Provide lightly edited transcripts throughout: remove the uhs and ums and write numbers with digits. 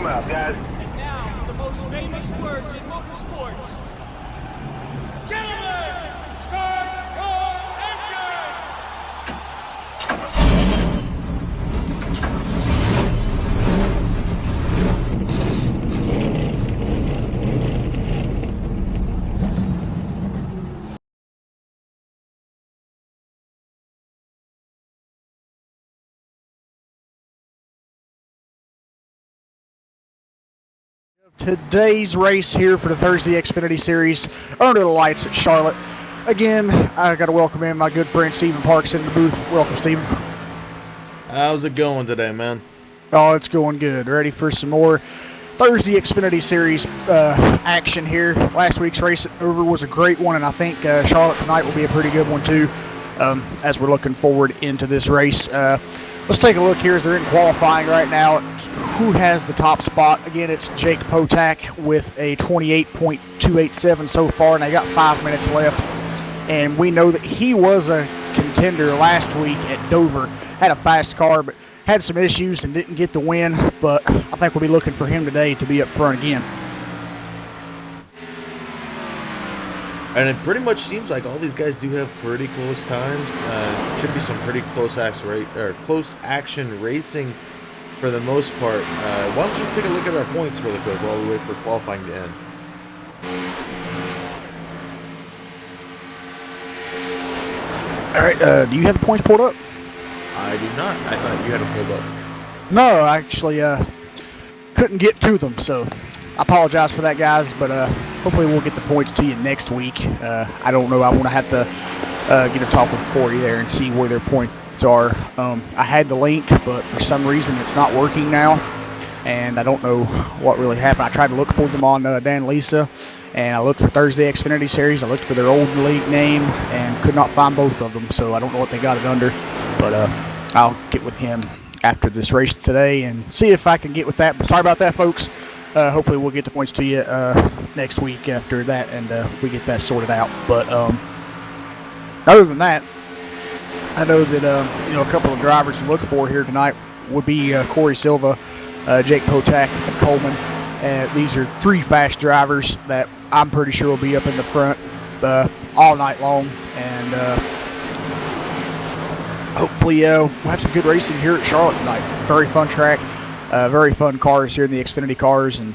them out, guys. And now for the most famous words in motorsports. Gentlemen, start your engine! Today's race here for the Thursday Xfinity Series under the lights at Charlotte. Again, I got to welcome in my good friend Stephen Parks in the booth. Welcome, Stephen. How's it going today, man? Oh, it's going good. Ready for some more Thursday Xfinity Series action here. Last week's race at Dover was a great one, and I think Charlotte tonight will be a pretty good one too, as we're looking forward into this race. Let's take a look here as they're in qualifying right now. Who has the top spot? Again, it's Jake Potak with a 28.287 so far, and they got 5 minutes left. And we know that he was a contender last week at Dover. Had a fast car, but had some issues and didn't get the win. But I think we'll be looking for him today to be up front again. And it pretty much seems like all these guys do have pretty close times. Should be some pretty close action racing for the most part. Why don't you take a look at our points really quick while we wait for qualifying to end? All right, do you have the points pulled up? I do not. I thought you had them pulled up. No, I actually couldn't get to them, so I apologize for that, guys, but hopefully we'll get the points to you next week. I don't know. I want to have to get a talk with Corey there and see where their points are. I had the link, but for some reason it's not working now, and I don't know what really happened. I tried to look for them on Dan Lisa, and I looked for Thursday Xfinity Series. I looked for their old league name and could not find both of them, so I don't know what they got it under, but I'll get with him after this race today and see if I can get with that. But sorry about that, folks. Hopefully we'll get the points to you next week after that, and we get that sorted out. But other than that, I know that a couple of drivers to look for here tonight would be Corey Silva, Jake Potak, and Coleman. These are three fast drivers that I'm pretty sure will be up in the front all night long, and hopefully we'll have some good racing here at Charlotte tonight. Very fun track. Very fun cars here in the Xfinity cars, and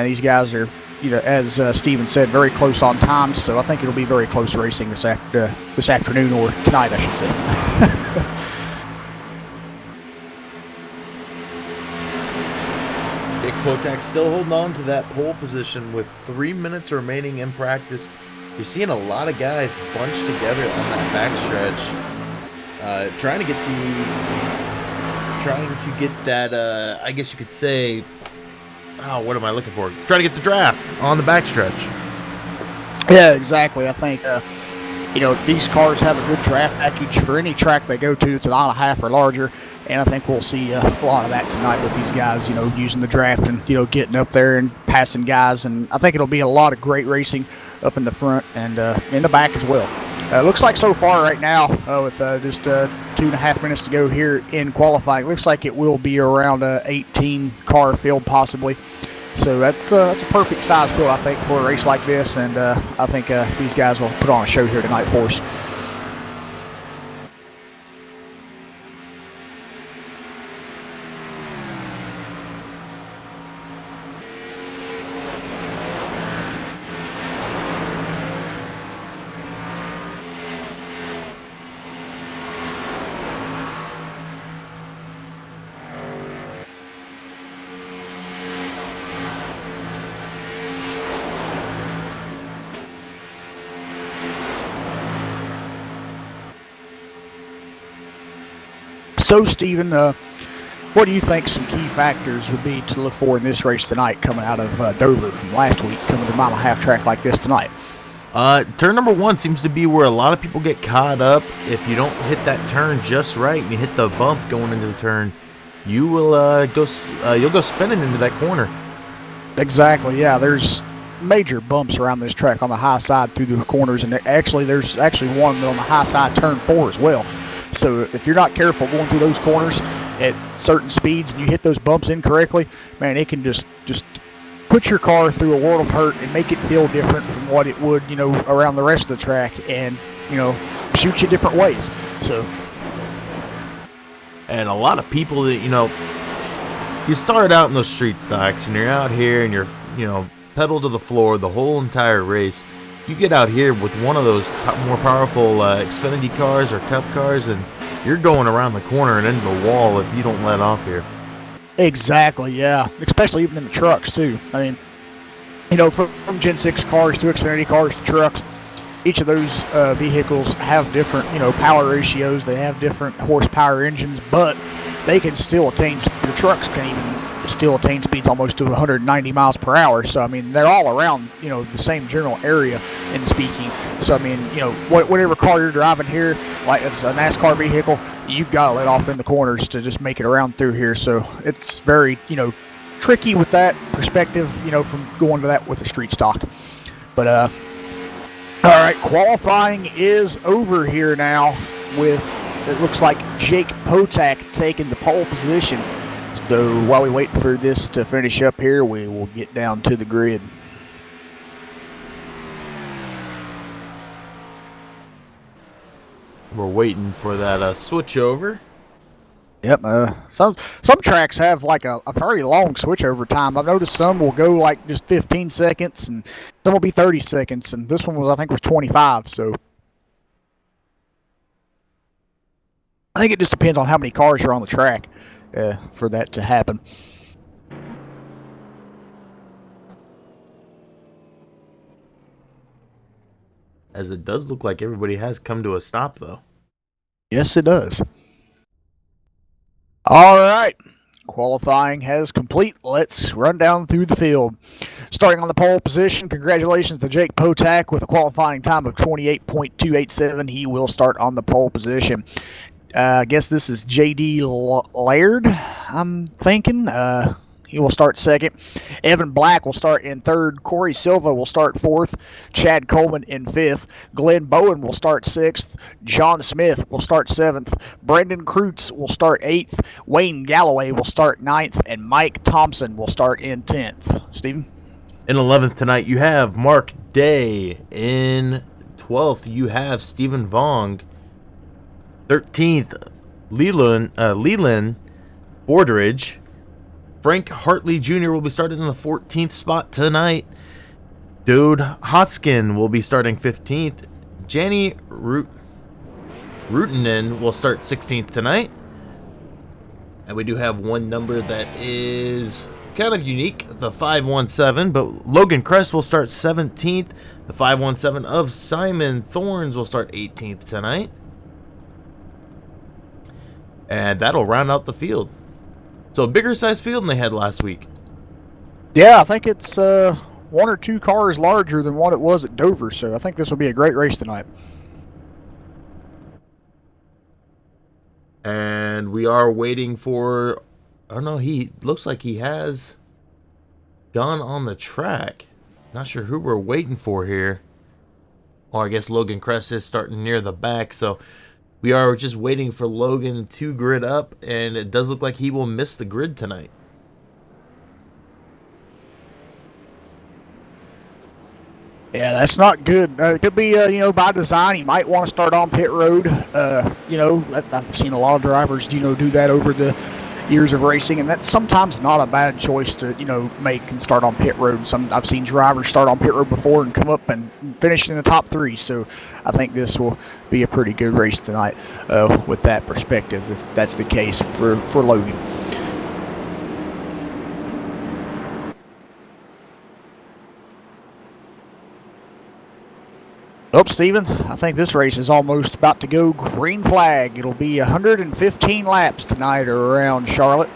these guys are, as Steven said, very close on time. So I think it'll be very close racing this afternoon, or tonight, I should say. Jake Potak still holding on to that pole position with 3 minutes remaining in practice. You're seeing a lot of guys bunched together on that backstretch, trying to get that, I guess you could say, what am I looking for? Trying to get the draft on the backstretch. Yeah, exactly. I think, these cars have a good draft package for any track they go to. It's an mile and a half or larger, and I think we'll see a lot of that tonight with these guys, using the draft and, getting up there and passing guys. And I think it'll be a lot of great racing up in the front and in the back as well. Looks like so far right now, with just 2.5 minutes to go here in qualifying, looks like it will be around 18 car field possibly. So that's a perfect size field, I think, for a race like this, and I think these guys will put on a show here tonight for us. So, Stephen, what do you think some key factors would be to look for in this race tonight, coming out of Dover from last week, coming to a mile-and-a-half track like this tonight? Turn number one seems to be where a lot of people get caught up. If you don't hit that turn just right and you hit the bump going into the turn, you will you'll go spinning into that corner. Exactly. Yeah, there's major bumps around this track on the high side through the corners, and there's actually one on the high side turn 4 as well. So if you're not careful going through those corners, at certain speeds and you hit those bumps incorrectly, man, it can just put your car through a world of hurt and make it feel different from what it would, around the rest of the track, and, shoot you different ways. So. And a lot of people that, you start out in those street stocks and you're out here and you're, pedal to the floor the whole entire race. You get out here with one of those more powerful Xfinity cars or Cup cars, and you're going around the corner and into the wall if you don't let off here. Exactly, yeah. Especially even in the trucks, too. I mean, from Gen 6 cars to Xfinity cars to trucks, each of those vehicles have different, power ratios. They have different horsepower engines, but they can still attain, the trucks can even still attain speeds almost to 190 miles per hour. So, I mean, they're all around, the same general area in speaking. So, I mean, whatever car you're driving here, like it's a NASCAR vehicle, you've got to let off in the corners to just make it around through here. So it's very, tricky with that perspective, from going to that with a street stock. But, all right, qualifying is over here now with, it looks like Jake Potak taking the pole position. So while we wait for this to finish up here, we will get down to the grid. We're waiting for that switch over. Yep. Some tracks have like a very long switchover time. I've noticed some will go like just 15 seconds, and some will be 30 seconds. And this one was, I think, was 25. So I think it just depends on how many cars are on the track for that to happen. As it does look like everybody has come to a stop, though. Yes, it does. All right. Qualifying has complete. Let's run down through the field. Starting on the pole position, congratulations to Jake Potak with a qualifying time of 28.287. He will start on the pole position. I guess this is J.D. Laird, I'm thinking. He will start second. Evan Black will start in third. Corey Silva will start fourth. Chad Coleman in fifth. Glenn Bowen will start sixth. John Smith will start seventh. Brendan Kreutz will start eighth. Wayne Galloway will start ninth. And Mike Thompson will start in 10th. Steven? In 11th tonight, you have Mark Day. In 12th, you have Stephen Vong. 13th, Leland Bordridge. Frank Hartley Jr. will be starting in the 14th spot tonight. Dude Hotskin will be starting 15th. Janny Rutinen will start 16th tonight. And we do have one number that is kind of unique, the 517, but Logan Kress will start 17th. The 517 of Simon Thorns will start 18th tonight. And that'll round out the field. So a bigger size field than they had last week. Yeah, I think it's one or two cars larger than what it was at Dover. So I think this will be a great race tonight. And we are waiting for... Oh, no, he looks like he has gone on the track. Not sure who we're waiting for here. Or I guess Logan Kress is starting near the back, so... We are just waiting for Logan to grid up, and it does look like he will miss the grid tonight. Yeah, that's not good. It could be, by design. He might want to start on pit road. I've seen a lot of drivers, do that over the years of racing, and that's sometimes not a bad choice to, make and start on pit road. I've seen drivers start on pit road before and come up and finish in the top three. So I think this will be a pretty good race tonight with that perspective, if that's the case for Logan. Oh, Steven, I think this race is almost about to go green flag. It'll be 115 laps tonight around Charlotte.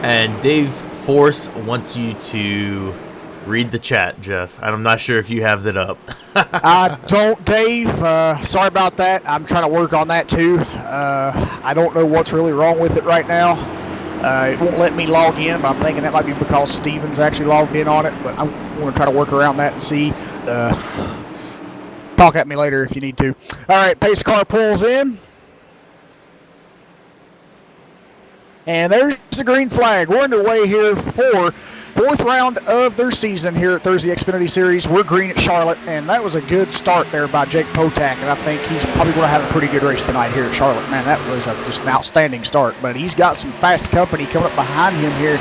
And Dave Force wants you to read the chat, Jeff. I'm not sure if you have that up. I don't, Dave. Sorry about that. I'm trying to work on that too. I don't know what's really wrong with it right now. It won't let me log in, but I'm thinking that might be because Steven's actually logged in on it. But I want to try to work around that and see. Talk at me later if you need to. All right, pace car pulls in. And there's the green flag. We're underway here for fourth round of their season here at Thursday Xfinity Series. We're green at Charlotte, and that was a good start there by Jake Potak, and I think he's probably going to have a pretty good race tonight here at Charlotte. Man, that was just an outstanding start, but he's got some fast company coming up behind him here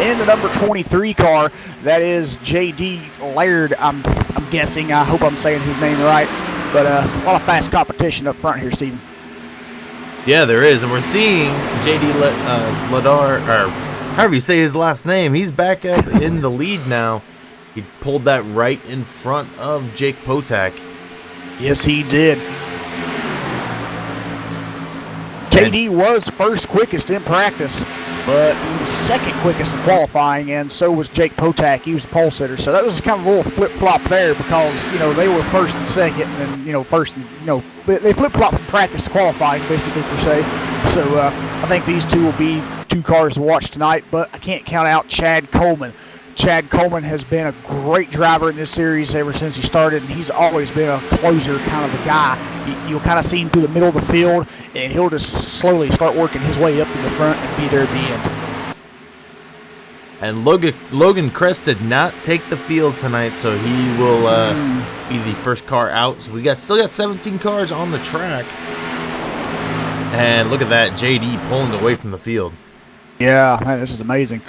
in the number 23 car. That is J.D. Laird, I'm guessing. I hope I'm saying his name right, but a lot of fast competition up front here, Steven. Yeah, there is, and we're seeing J.D. Ladar, or however you say his last name. He's back up in the lead now. He pulled that right in front of Jake Potak. Yes, he did. JD was first quickest in practice, but he was second quickest in qualifying, and so was Jake Potak. He was the pole sitter, so that was kind of a little flip-flop there because, you know, they were first and second, and then, you know, first and, you know, they flip-flop from practice to qualifying, basically, per se. So I think these two will be two cars to watch tonight, but I can't count out Chad Coleman. Chad Coleman has been a great driver in this series ever since he started, and he's always been a closer kind of a guy. You'll kind of see him through the middle of the field, and he'll just slowly start working his way up to the front and be there at the end. And Logan Crest did not take the field tonight, so he will be the first car out. So we still got 17 cars on the track. And look at that, JD pulling away from the field. Yeah, man, this is amazing.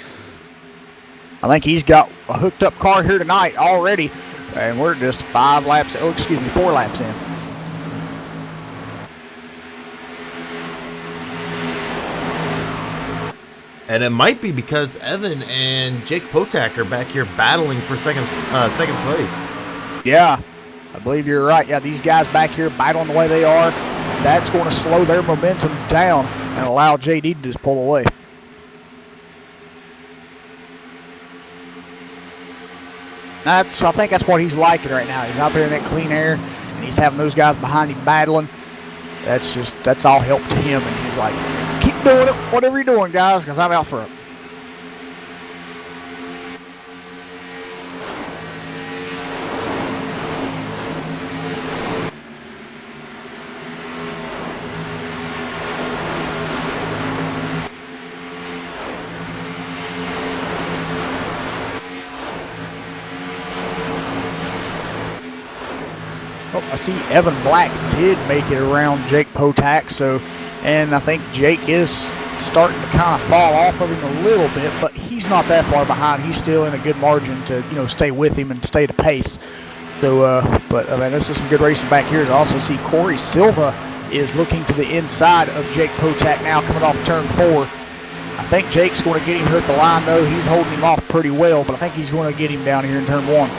I think he's got a hooked up car here tonight already, and we're just 4 laps in. And it might be because Evan and Jake Potak are back here battling for second place. Yeah, I believe you're right. Yeah, these guys back here battling the way they are, that's going to slow their momentum down and allow JD to just pull away. I think that's what he's liking right now. He's out there in that clean air, and he's having those guys behind him battling. That's all help to him, and he's like, keep doing it, whatever you're doing, guys, because I'm out front. Oh, I see Evan Black did make it around Jake Potak, and I think Jake is starting to kind of fall off of him a little bit, but he's not that far behind. He's still in a good margin to, you know, stay with him and stay the pace. So, but I mean, this is some good racing back here. I also see Corey Silva is looking to the inside of Jake Potak now, coming off turn 4. I think Jake's going to get him here at the line, though. He's holding him off pretty well, but I think he's going to get him down here in turn 1.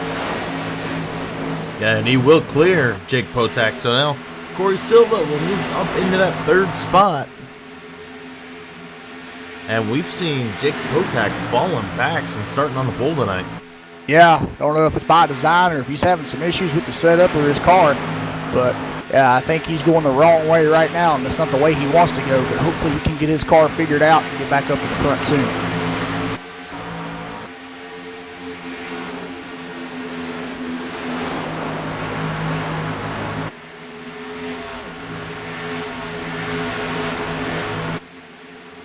Yeah, and he will clear Jake Potak. So now Corey Silva will move up into that 3rd spot. And we've seen Jake Potak falling back since starting on the pole tonight. Yeah, don't know if it's by design or if he's having some issues with the setup or his car. But, yeah, I think he's going the wrong way right now, and it's not the way he wants to go. But hopefully he can get his car figured out and get back up at the front soon.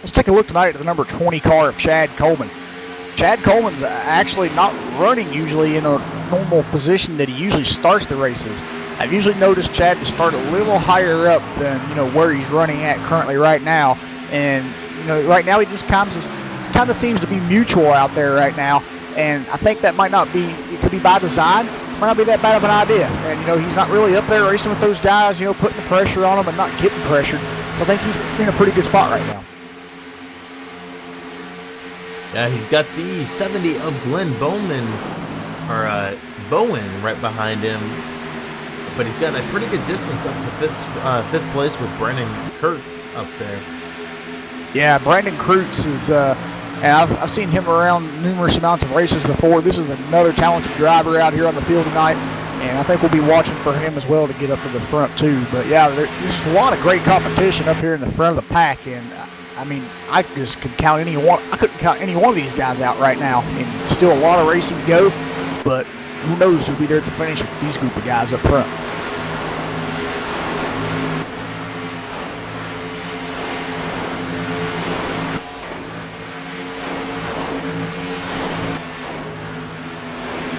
Let's take a look tonight at the number 20 car of Chad Coleman. Chad Coleman's actually not running usually in a normal position that he usually starts the races. I've usually noticed Chad to start a little higher up than, you know, where he's running at currently right now. And, you know, right now he just kind of seems to be mutual out there right now. And I think that might not be, it could be by design, might not be that bad of an idea. And, you know, he's not really up there racing with those guys, you know, putting the pressure on them and not getting pressured. So I think he's in a pretty good spot right now. Yeah, he's got the 70 of Glenn Bowman, or Bowen right behind him. But he's got a pretty good distance up to fifth place with Brandon Kurtz up there. Yeah, Brandon Kurtz is, and I've seen him around numerous amounts of races before. This is another talented driver out here on the field tonight, and I think we'll be watching for him as well to get up to the front too. But yeah, there's a lot of great competition up here in the front of the pack, and I mean, I couldn't count any one of these guys out right now. I mean, still a lot of racing to go, but who knows who'll be there at the finish with these group of guys up front.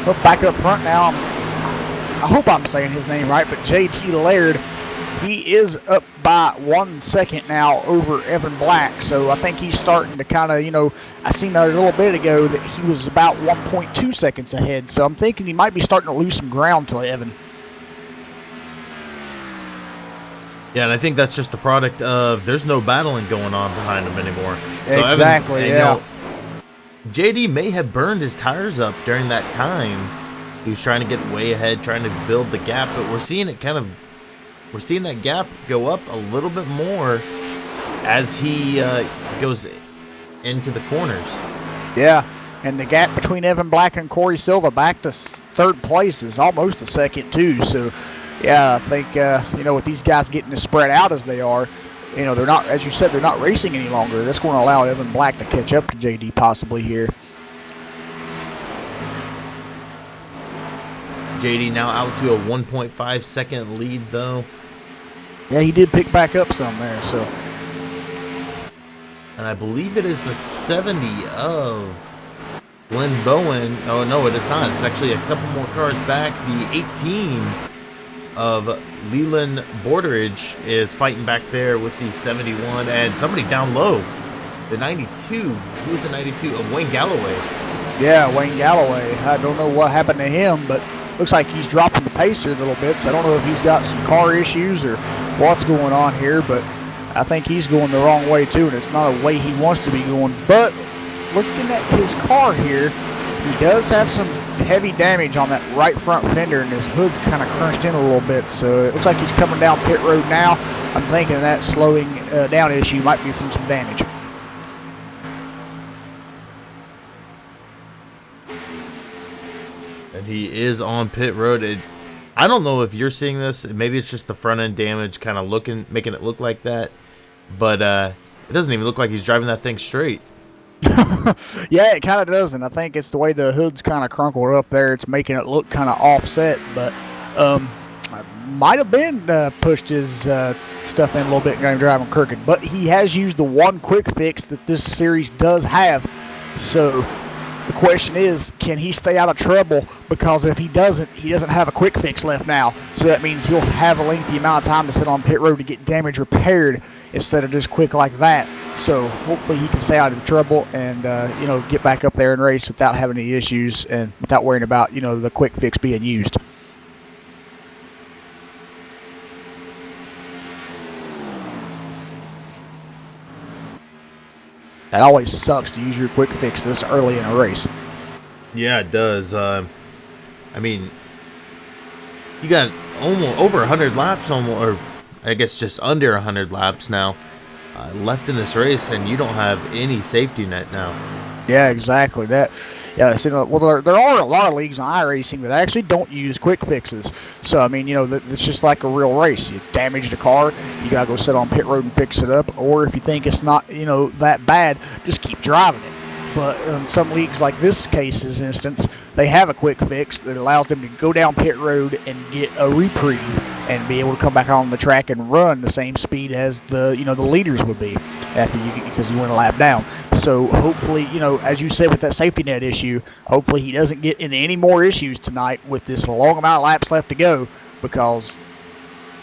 Well, back up front now. I hope I'm saying his name right, but JT Laird, he is up by 1 second now over Evan Black. So I think he's starting to kind of, I seen a little bit ago that he was about 1.2 seconds ahead. So I'm thinking he might be starting to lose some ground to Evan. Yeah, and I think that's just the product of there's no battling going on behind him anymore. So Exactly, Evan, JD may have burned his tires up during that time. He was trying to get way ahead, trying to build the gap, but we're seeing that gap go up a little bit more as he goes into the corners. Yeah, and the gap between Evan Black and Corey Silva back to third place is almost a second too. So, yeah, I think with these guys getting as spread out as they are, they're not, as you said, they're not racing any longer. That's going to allow Evan Black to catch up to JD possibly here. JD now out to a 1.5 second lead though. Yeah, he did pick back up some there. So, and I believe it is the 70 of Glenn Bowen. Oh no, it is not. It's actually a couple more cars back. The 18 of Leland Borderidge is fighting back there with the 71, and somebody down low, the 92. Who's the 92 of Wayne Galloway? Yeah, Wayne Galloway. I don't know what happened to him, but looks like he's dropping the pace here a little bit. So I don't know if he's got some car issues or what's going on here, but I think he's going the wrong way too, and it's not a way he wants to be going. But looking at his car here, he does have some heavy damage on that right front fender, and his hood's kind of crunched in a little bit. So it looks like he's coming down pit road now. I'm thinking that slowing down issue might be from some damage. And he is on pit road. I don't know if you're seeing this. Maybe it's just the front end damage kind of making it look like that. But it doesn't even look like he's driving that thing straight. Yeah, it kind of doesn't. I think it's the way the hood's kind of crunkled up there. It's making it look kind of offset. But might have been pushed his stuff in a little bit and got him driving crooked. But he has used the one quick fix that this series does have. So the question is, can he stay out of trouble? Because if he doesn't have a quick fix left now. So that means he'll have a lengthy amount of time to sit on pit road to get damage repaired instead of just quick like that. So hopefully he can stay out of trouble and get back up there and race without having any issues and without worrying about the quick fix being used. That always sucks to use your quick fix this early in a race. Yeah, it does. I mean, you got almost over 100 laps, or I guess just under 100 laps now left in this race, and you don't have any safety net now. Yeah, exactly. That. Yeah, well, there are a lot of leagues on iRacing that actually don't use quick fixes. So, I mean, it's just like a real race. You damage the car, you got to go sit on pit road and fix it up. Or if you think it's not, that bad, just keep driving it. But in some leagues like this case's instance, they have a quick fix that allows them to go down pit road and get a reprieve and be able to come back on the track and run the same speed as the leaders would be because you went a lap down. So hopefully, as you said with that safety net issue, hopefully he doesn't get into any more issues tonight with this long amount of laps left to go, because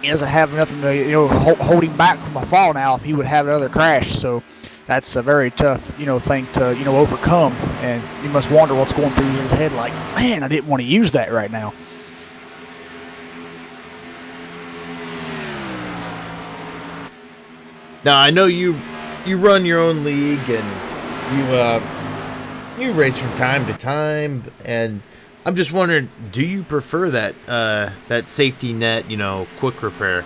he doesn't have nothing to hold him back from a fall now if he would have another crash. So that's a very tough thing to overcome, and you must wonder what's going through his head, like, man, I didn't want to use that right now. Now I know you run your own league and you race from time to time, and I'm just wondering, do you prefer that safety net, quick repair?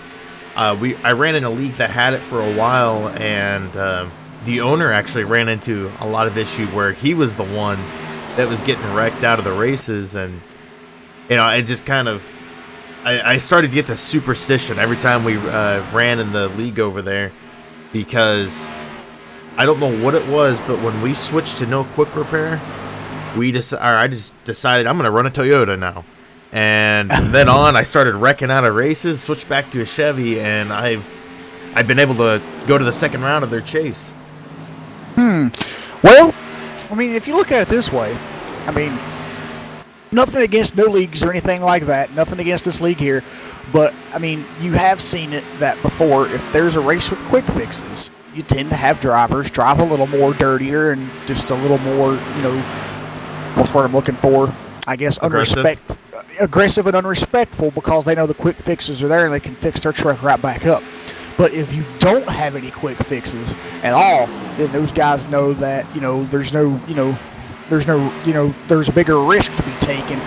I ran in a league that had it for a while, and the owner actually ran into a lot of issue where he was the one that was getting wrecked out of the races, and it just kind of I started to get this superstition every time we ran in the league over there, because I don't know what it was, but when we switched to no quick repair, I just decided I'm going to run a Toyota now. And from then on, I started wrecking out of races, switched back to a Chevy, and I've been able to go to the second round of their chase. Well, I mean, if you look at it this way, I mean, Nothing against no leagues or anything like that. Nothing against this league here. But, I mean, you have seen it that before. If there's a race with quick fixes, you tend to have drivers drive a little more dirtier and just a little more, what's the word I'm looking for? I guess aggressive and unrespectful, because they know the quick fixes are there and they can fix their truck right back up. But if you don't have any quick fixes at all, then those guys know that, there's a bigger risk to be taken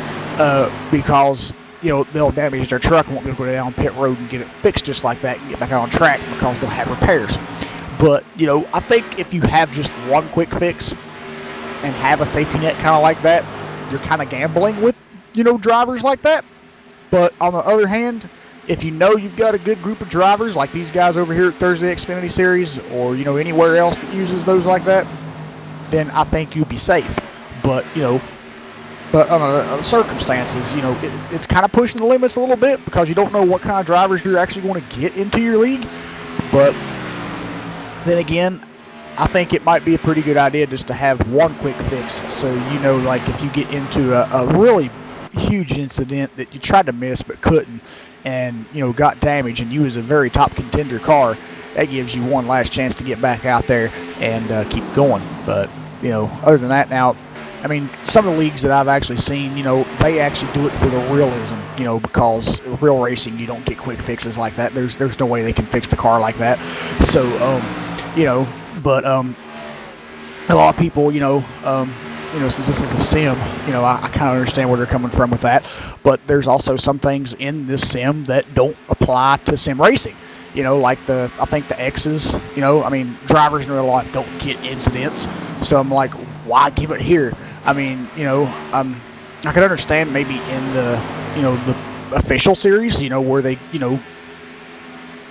because, they'll damage their truck and won't be able to go down pit road and get it fixed just like that and get back on track because they'll have repairs. But, I think if you have just one quick fix and have a safety net kind of like that, you're kind of gambling with, drivers like that. But on the other hand, if you've got a good group of drivers like these guys over here at Thursday Xfinity Series, or, anywhere else that uses those like that, then I think you'll be safe. But, but under the circumstances, it's kind of pushing the limits a little bit because you don't know what kind of drivers you're actually going to get into your league. But then again, I think it might be a pretty good idea just to have one quick fix. So, like if you get into a really huge incident that you tried to miss but couldn't, and, got damaged, and you was a very top contender car, that gives you one last chance to get back out there and keep going. But, other than that, now, I mean, some of the leagues that I've actually seen, they actually do it for the realism, because real racing, you don't get quick fixes like that. There's no way they can fix the car like that. So, but a lot of people, since this is a sim, I kind of understand where they're coming from with that. But there's also some things in this sim that don't apply to sim racing. Like I think the X's, drivers in real life don't get incidents. So I'm like, why give it here? I mean, I could understand maybe in the, the official series, where they,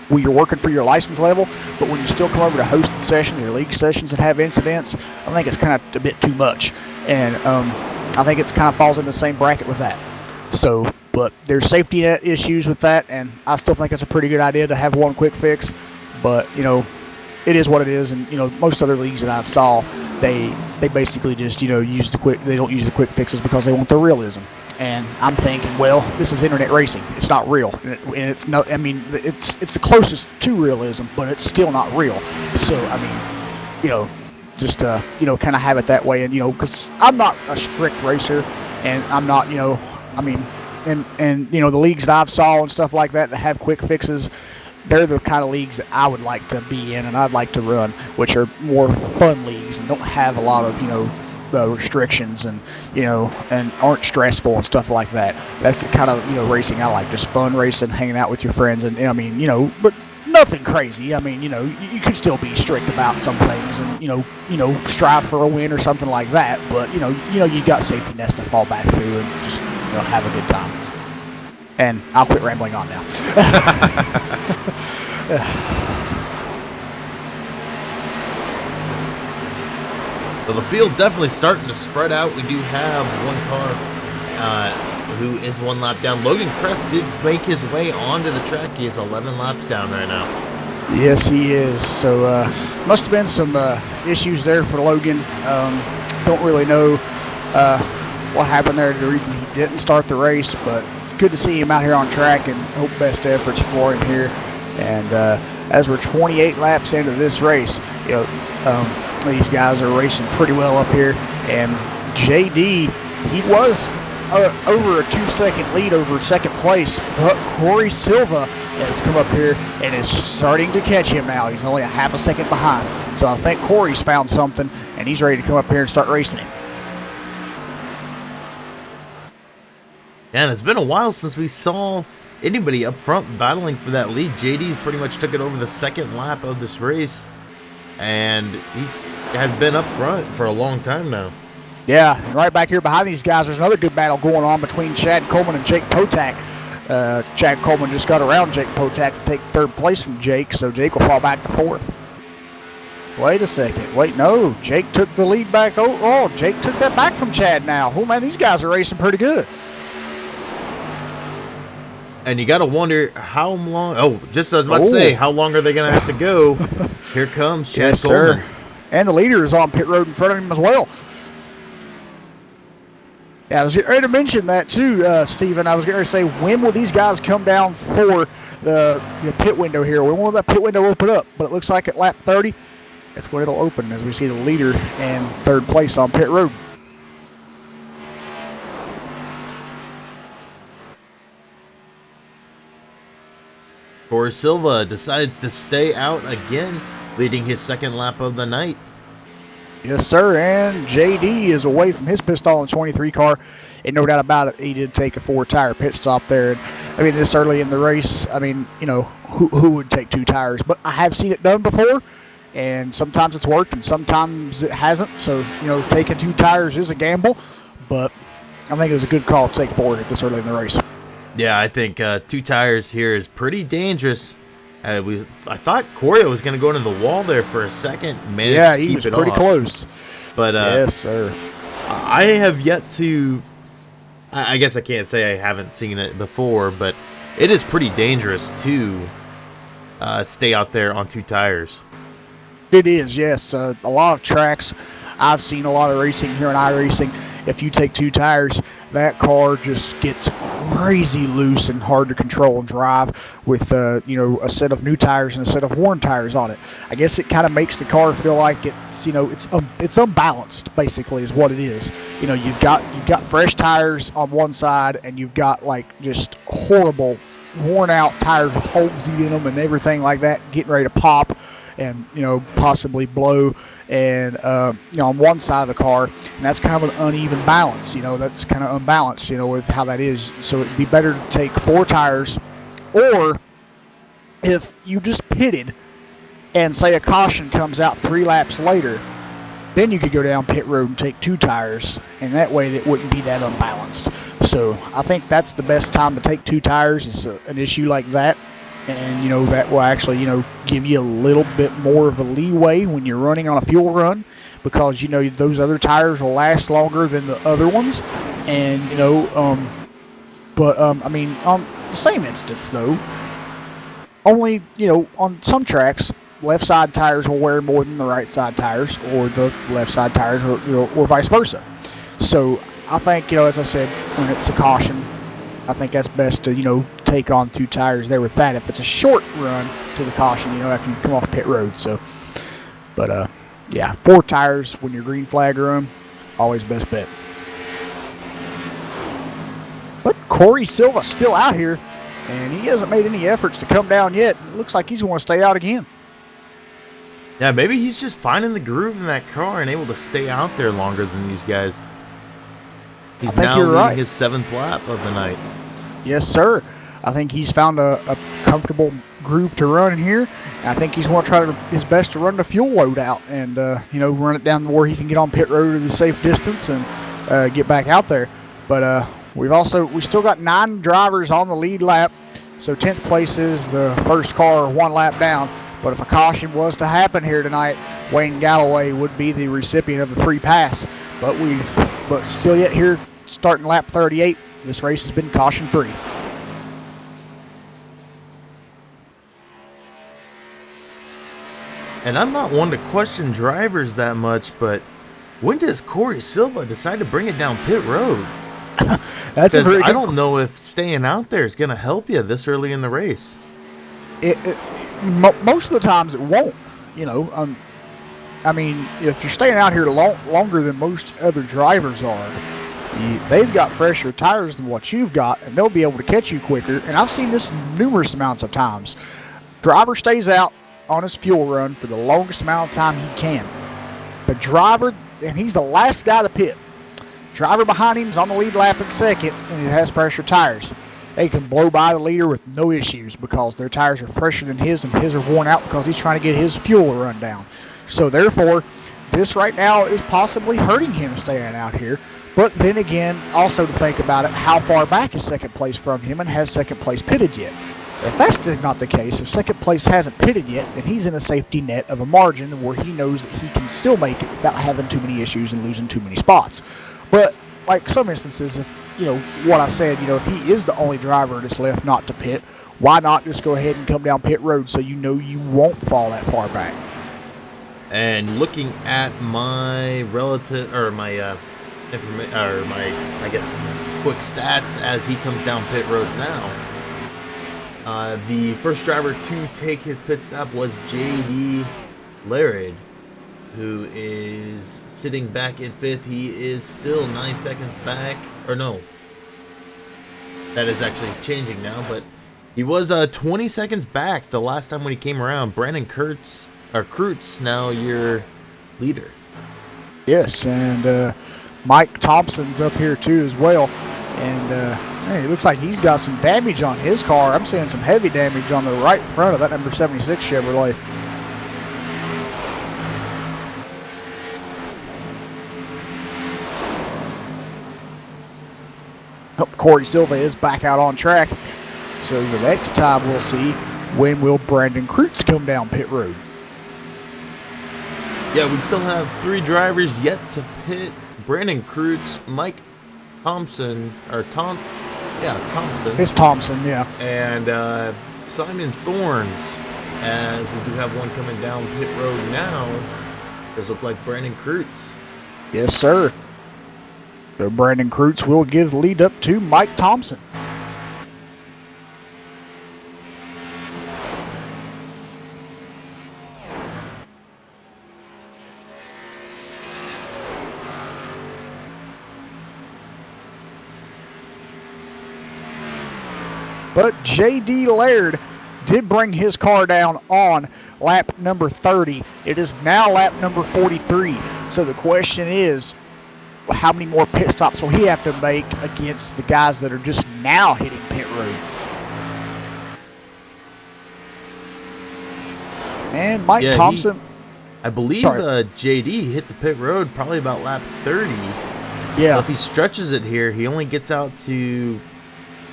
where you're working for your license level, but when you still come over to host the sessions or league sessions that have incidents, I think it's kind of a bit too much. And I think it's kind of falls in the same bracket with that. So, but there's safety net issues with that, and I still think it's a pretty good idea to have one quick fix. But, it is what it is, and, most other leagues that I've saw, they basically just, use they don't use the quick fixes because they want the realism. And I'm thinking, well, this is internet racing. It's not real, and it's not. I mean, it's the closest to realism, but it's still not real. So I mean, just kind of have it that way, and because I'm not a strict racer, and I'm not, I mean, and the leagues that I've saw and stuff like that have quick fixes, they're the kind of leagues that I would like to be in and I'd like to run, which are more fun leagues and don't have a lot of restrictions and and aren't stressful and stuff like that. That's the kind of racing I like, just fun racing, hanging out with your friends, and I mean but nothing crazy. I mean you can still be strict about some things and strive for a win or something like that, but you got safety nets to fall back through and just have a good time. And I'll quit rambling on now. So the field definitely starting to spread out. We do have one car who is one lap down. Logan Crest did make his way onto the track. He is 11 laps down right now. Yes, he is. So must have been some issues there for Logan. Don't really know what happened there, the reason he didn't start the race, but good to see him out here on track, and hope best efforts for him here. And as we're 28 laps into this race, these guys are racing pretty well up here. And JD, he was over a 2-second lead over second place, but Corey Silva has come up here and is starting to catch him now. He's only a half a second behind. So I think Corey's found something, and he's ready to come up here and start racing him. And it's been a while since we saw anybody up front battling for that lead. JD's pretty much took it over the second lap of this race, and he has been up front for a long time now. Yeah, and right back here behind these guys, there's another good battle going on between Chad Coleman and Jake Potak. Chad Coleman just got around Jake Potak to take third place from Jake, so Jake will fall back to fourth. Wait a second. Wait, no. Jake took the lead back. Oh, Jake took that back from Chad now. Oh, man, these guys are racing pretty good. And you got to wonder how long. Oh, just as I was about to say, how long are they going to have to go? Here comes Chad Coleman. Sir. And the leader is on pit road in front of him as well. Yeah, I was getting ready to mention that too, Steven. I was going to say, when will these guys come down for the pit window here? When will that pit window open up? But it looks like at lap 30, that's when it'll open as we see the leader in third place on pit road. Corey Silva decides to stay out again, leading his second lap of the night. Yes, sir. And JD is away from his pit stall in 23 car. And no doubt about it, he did take a 4-tire pit stop there. And I mean, this early in the race, I mean, you know, who would take 2 tires? But I have seen it done before. And sometimes it's worked and sometimes it hasn't. So, you know, taking 2 tires is a gamble. But I think it was a good call to take 4 at this early in the race. Yeah, I think 2 tires here is pretty dangerous. I thought Corey was going to go into the wall there for a second. Yeah, he was pretty close. But yes, sir. I have yet to. I guess I can't say I haven't seen it before, but it is pretty dangerous to stay out there on 2 tires. It is, yes. A lot of tracks. I've seen a lot of racing here in iRacing. If you take 2 tires, that car just gets crazy loose and hard to control and drive with, you know, a set of new tires and a set of worn tires on it. I guess it kind of makes the car feel like it's, you know, it's unbalanced, basically, is what it is. You know, you've got fresh tires on one side, and you've got like just horrible, worn out tires with holes in them and everything like that, getting ready to pop and, you know, possibly blow, and you know, on one side of the car, and that's kind of an uneven balance. You know, that's kind of unbalanced, you know, with how that is. So it'd be better to take 4 tires, or if you just pitted and say a caution comes out 3 laps later, then you could go down pit road and take 2 tires, and that way it wouldn't be that unbalanced. So I think that's the best time to take 2 tires is an issue like that. And, you know, that will actually, you know, give you a little bit more of a leeway when you're running on a fuel run, because, you know, those other tires will last longer than the other ones. And, you know, I mean, on the same instance, though, only, you know, on some tracks, left side tires will wear more than the right side tires, or the left side tires, or, you know, or vice versa. So I think, you know, as I said, when it's a caution, I think that's best to, you know, take on 2 tires there with that. If it's a short run to the caution, you know, after you've come off pit road. So, but yeah, 4 tires when you're green flag run, always best bet. But Corey Silva's still out here, and he hasn't made any efforts to come down yet. It looks like he's going to stay out again. Yeah, maybe he's just finding the groove in that car and able to stay out there longer than these guys. He's now leading his 7th lap of the night. Yes, sir. I think he's found a comfortable groove to run in here. And I think he's going to try his best to run the fuel load out and, you know, run it down where he can get on pit road at a safe distance and get back out there. But we still got 9 drivers on the lead lap. So 10th place is the first car 1 lap down. But if a caution was to happen here tonight, Wayne Galloway would be the recipient of the free pass. But still yet here, starting lap 38, this race has been caution free. And I'm not one to question drivers that much, but when does Corey Silva decide to bring it down pit road? That's because I don't know if staying out there is going to help you this early in the race. Most of the times it won't. You know, I mean, if you're staying out here longer than most other drivers are, they've got fresher tires than what you've got, and they'll be able to catch you quicker. And I've seen this numerous amounts of times. Driver stays out on his fuel run for the longest amount of time he can. The driver, and he's the last guy to pit. Driver behind him is on the lead lap in second, and he has fresher tires. They can blow by the leader with no issues because their tires are fresher than his, and his are worn out because he's trying to get his fuel run down. So therefore, this right now is possibly hurting him staying out here. But then again, also to think about it, how far back is second place from him, and has second place pitted yet? If that's not the case, if second place hasn't pitted yet, then he's in a safety net of a margin where he knows that he can still make it without having too many issues and losing too many spots. But like some instances, if, you know, what I said, you know, if he is the only driver that's left not to pit, why not just go ahead and come down pit road so you know you won't fall that far back? And looking at my or my, I guess, quick stats as he comes down pit road now. The first driver to take his pit stop was J.D. Laird, who is sitting back in 5th. He is still 9 seconds back. Or no. That is actually changing now, but he was 20 seconds back the last time when he came around. Brandon Kreutz, now your leader. Yes, and Mike Thompson's up here too as well. And hey, it looks like he's got some damage on his car. I'm seeing some heavy damage on the right front of that number 76 Chevrolet. Oh, Corey Silva is back out on track. So the next time we'll see, when will Brandon Kreutz come down pit road? Yeah, we still have 3 drivers yet to pit. Brandon Kreutz, Mike Thompson, Thompson. It's Thompson, yeah. And Simon Thorns, as we do have one coming down pit road now. Does look like Brandon Kreutz. Yes, sir. So Brandon Kreutz will give the lead up to Mike Thompson. But J.D. Laird did bring his car down on lap number 30. It is now lap number 43. So the question is, how many more pit stops will he have to make against the guys that are just now hitting pit road? And Mike Thompson. I believe JD hit the pit road probably about lap 30. Yeah. So if he stretches it here, he only gets out to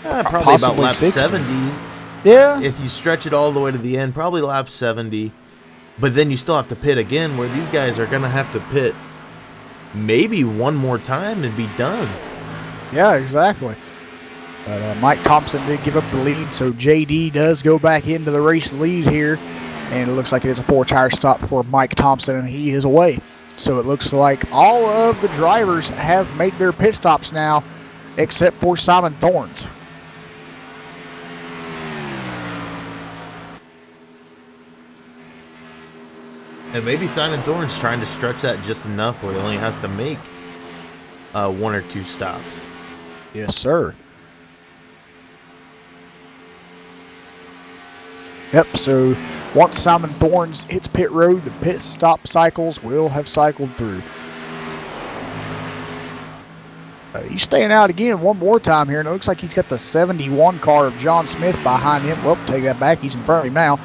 probably about lap 60. 70. Yeah. If you stretch it all the way to the end, probably lap 70. But then you still have to pit again, where these guys are going to have to pit maybe one more time and be done. Yeah, exactly. But Mike Thompson did give up the lead, so JD does go back into the race lead here. And it looks like it is a 4-tire stop for Mike Thompson, and he is away. So it looks like all of the drivers have made their pit stops now, except for Simon Thorns. And maybe Simon Thorns trying to stretch that just enough where he only has to make 1 or 2 stops. Yes, sir. Yep, so once Simon Thorns hits pit road, the pit stop cycles will have cycled through. He's staying out again one more time here, and it looks like he's got the 71 car of John Smith behind him. Well, take that back. He's in front of him now.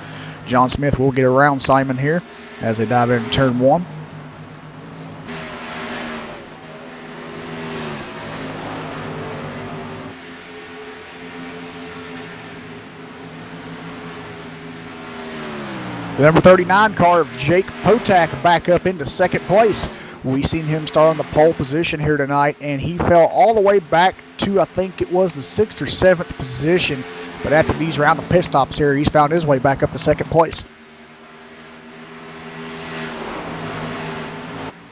John Smith will get around Simon here as they dive into turn 1. The number 39 car of Jake Potak back up into second place. We've seen him start on the pole position here tonight, and he fell all the way back to, I think it was the 6th or 7th position. But after these round of pit stops here, he's found his way back up to second place.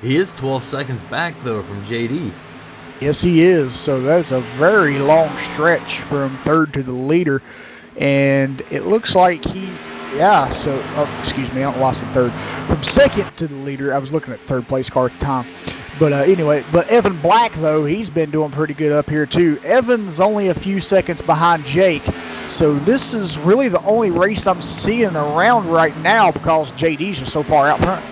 He is 12 seconds back, though, from JD. Yes, he is. So that's a very long stretch from third to the leader. And it looks like excuse me, I don't know why I said third. From second to the leader, I was looking at third place car at the time. But anyway, Evan Black, though, he's been doing pretty good up here, too. Evan's only a few seconds behind Jake. So this is really the only race I'm seeing around right now because JD's just so far out front.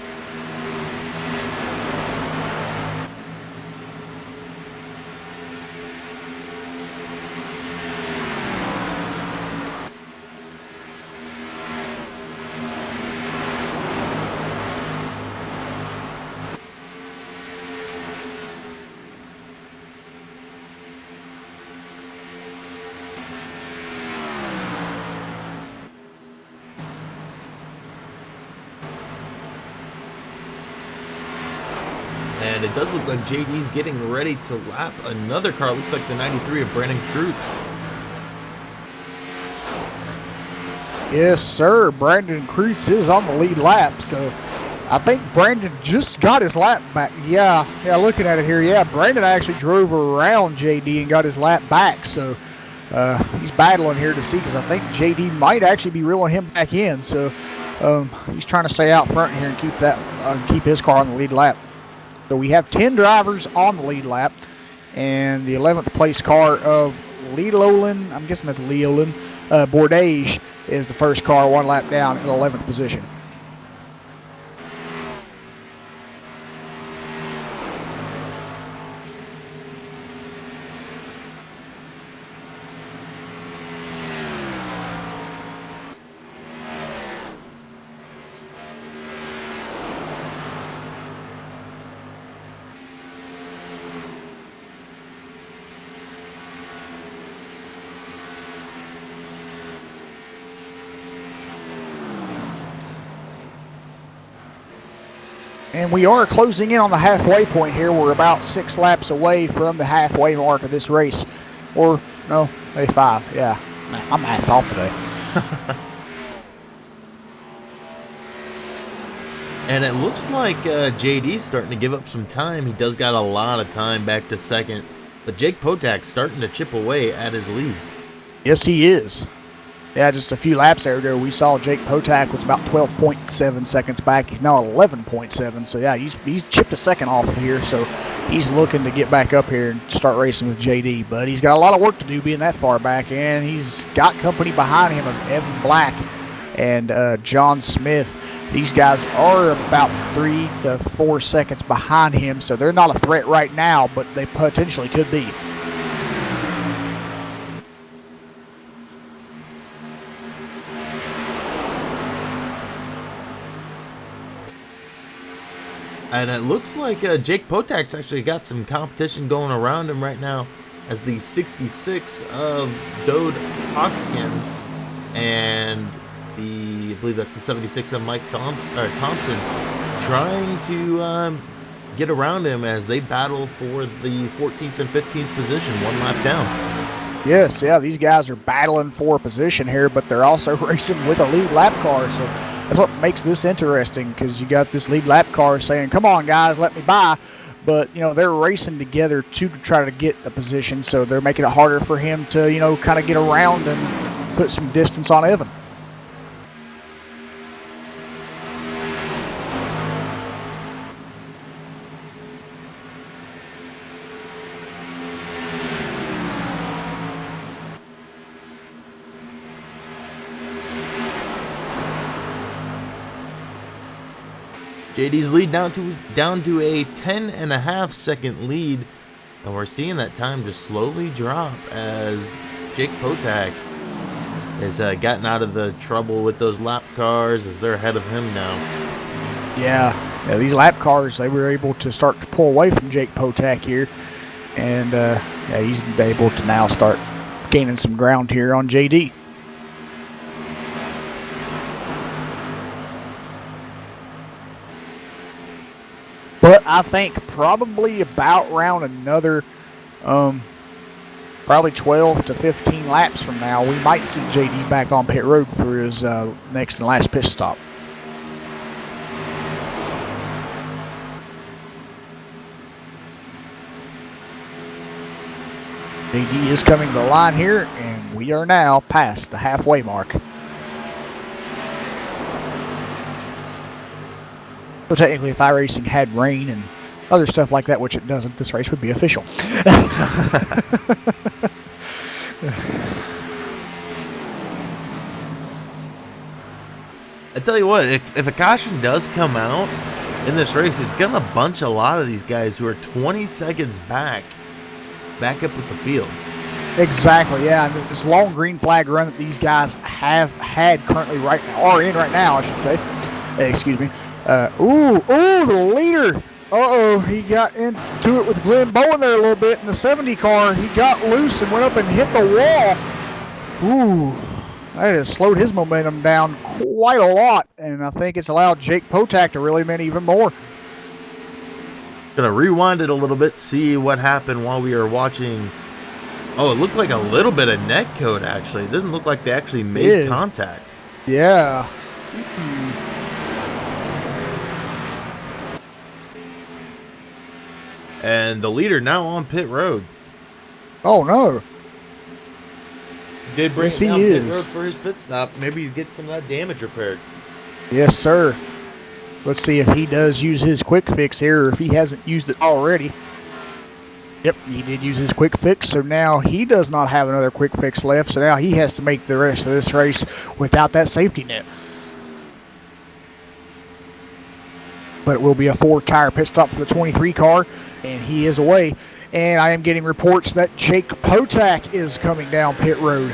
And it does look like JD's getting ready to lap another car. It looks like the 93 of Brandon Kreutz. Yes, sir. Brandon Kreutz is on the lead lap, so I think Brandon just got his lap back. Yeah, looking at it here, yeah, Brandon actually drove around JD and got his lap back. So he's battling here to see, because I think JD might actually be reeling him back in. So he's trying to stay out front here and keep his car on the lead lap. So we have 10 drivers on the lead lap, and the 11th place car of Leolin, I'm guessing that's Leolin, Bourdage is the first car, one lap down in 11th position. And we are closing in on the halfway point here. We're about 6 laps away from the halfway mark of this race. Or, no, maybe 5. Yeah, my math's off today. And it looks like JD's starting to give up some time. He does got a lot of time back to second. But Jake Potak's starting to chip away at his lead. Yes, he is. Yeah, just a few laps there ago, we saw Jake Potak was about 12.7 seconds back. He's now 11.7. So, yeah, he's chipped a second off of here. So, he's looking to get back up here and start racing with JD. But he's got a lot of work to do being that far back. And he's got company behind him of Evan Black and John Smith. These guys are about 3 to 4 seconds behind him. So, they're not a threat right now, but they potentially could be. And it looks like Jake Potak's actually got some competition going around him right now, as the 66 of Dode Hotskin and I believe that's the 76 of Mike Thompson trying to get around him as they battle for the 14th and 15th position, one lap down. Yes, yeah, these guys are battling for a position here, but they're also racing with a lead lap car, so that's what makes this interesting, because you got this lead lap car saying, come on, guys, let me by. But, they're racing together to try to get the position, so they're making it harder for him to, kind of get around and put some distance on Evan. JD's lead down to a 10.5 second lead, and we're seeing that time just slowly drop as Jake Potak has gotten out of the trouble with those lap cars, as they're ahead of him now. Yeah, these lap cars, they were able to start to pull away from Jake Potak here, and he's able to now start gaining some ground here on JD. But I think probably about around another probably 12 to 15 laps from now, we might see JD back on pit road for his next and last pit stop. JD is coming to the line here, and we are now past the halfway mark. So technically, if iRacing had rain and other stuff like that, which it doesn't, this race would be official. I tell you what, if a caution does come out in this race, it's going to bunch a lot of these guys who are 20 seconds back up with the field. Exactly, yeah. And this long green flag run that these guys have had currently are in right now, I should say. Excuse me. The leader. Uh-oh, he got into it with Glenn Bowen there a little bit in the 70 car. He got loose and went up and hit the wall. Ooh, that has slowed his momentum down quite a lot, and I think it's allowed Jake Potak to really win even more. Gonna rewind it a little bit, see what happened while we were watching. Oh, it looked like a little bit of net code, actually. It doesn't look like they actually made contact. Yeah. And the leader now on pit road. Oh, no. Did bring Yes, it down he pit is. road for his pit stop. Maybe you get some of that damage repaired. Yes, sir. Let's see if he does use his quick fix here, or if he hasn't used it already. Yep, he did use his quick fix, so now he does not have another quick fix left, so now he has to make the rest of this race without that safety net. But it will be a 4-tire pit stop for the 23 car, and he is away. And I am getting reports that Jake Potak is coming down pit road.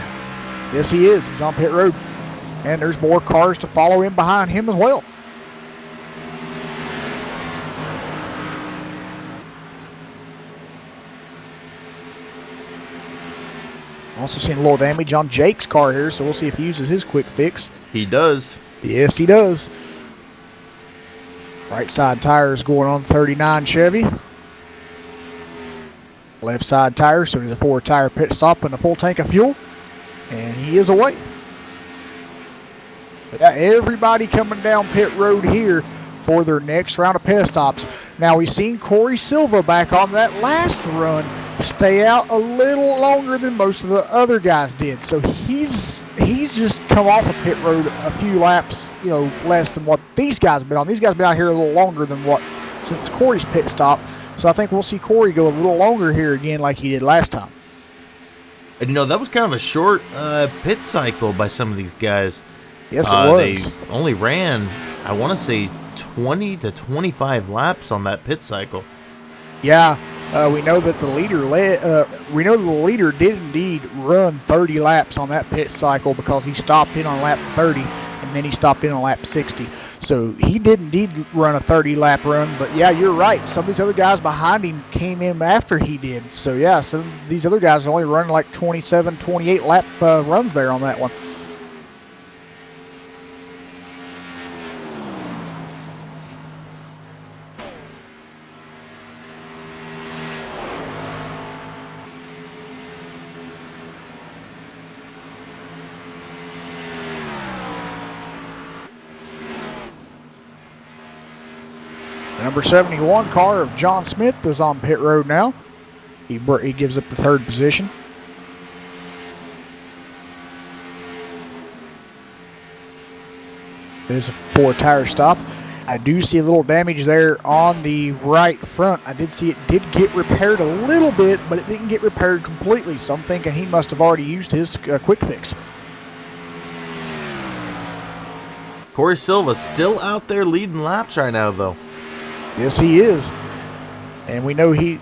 Yes, he is. He's on pit road. And there's more cars to follow in behind him as well. Also seeing a little damage on Jake's car here, so we'll see if he uses his quick fix. He does. Yes, he does. Right side tires going on 39 Chevy. Left side tire, so there's a 4-tire pit stop and a full tank of fuel. And he is away. But yeah, everybody coming down pit road here for their next round of pit stops. Now we've seen Corey Silva back on that last run stay out a little longer than most of the other guys did. So he's just come off of pit road a few laps, less than what these guys have been on. These guys have been out here a little longer than what since Corey's pit stop. So I think we'll see Corey go a little longer here again like he did last time. And that was kind of a short pit cycle by some of these guys. Yes, it was. They only ran, I want to say, 20 to 25 laps on that pit cycle. Yeah, we know that the leader did indeed run 30 laps on that pit cycle because he stopped in on lap 30 and then he stopped in on lap 60. So he did indeed run a 30-lap run. But yeah, you're right. Some of these other guys behind him came in after he did. So yeah, some of these other guys are only running like 27, 28 lap runs there on that one. The number 71 car of John Smith is on pit road now. He gives up the 3rd position. There's a 4-tire stop. I do see a little damage there on the right front. I did see it did get repaired a little bit, but it didn't get repaired completely. So I'm thinking he must have already used his quick fix. Corey Silva still out there leading laps right now, though. Yes, he is. And we know he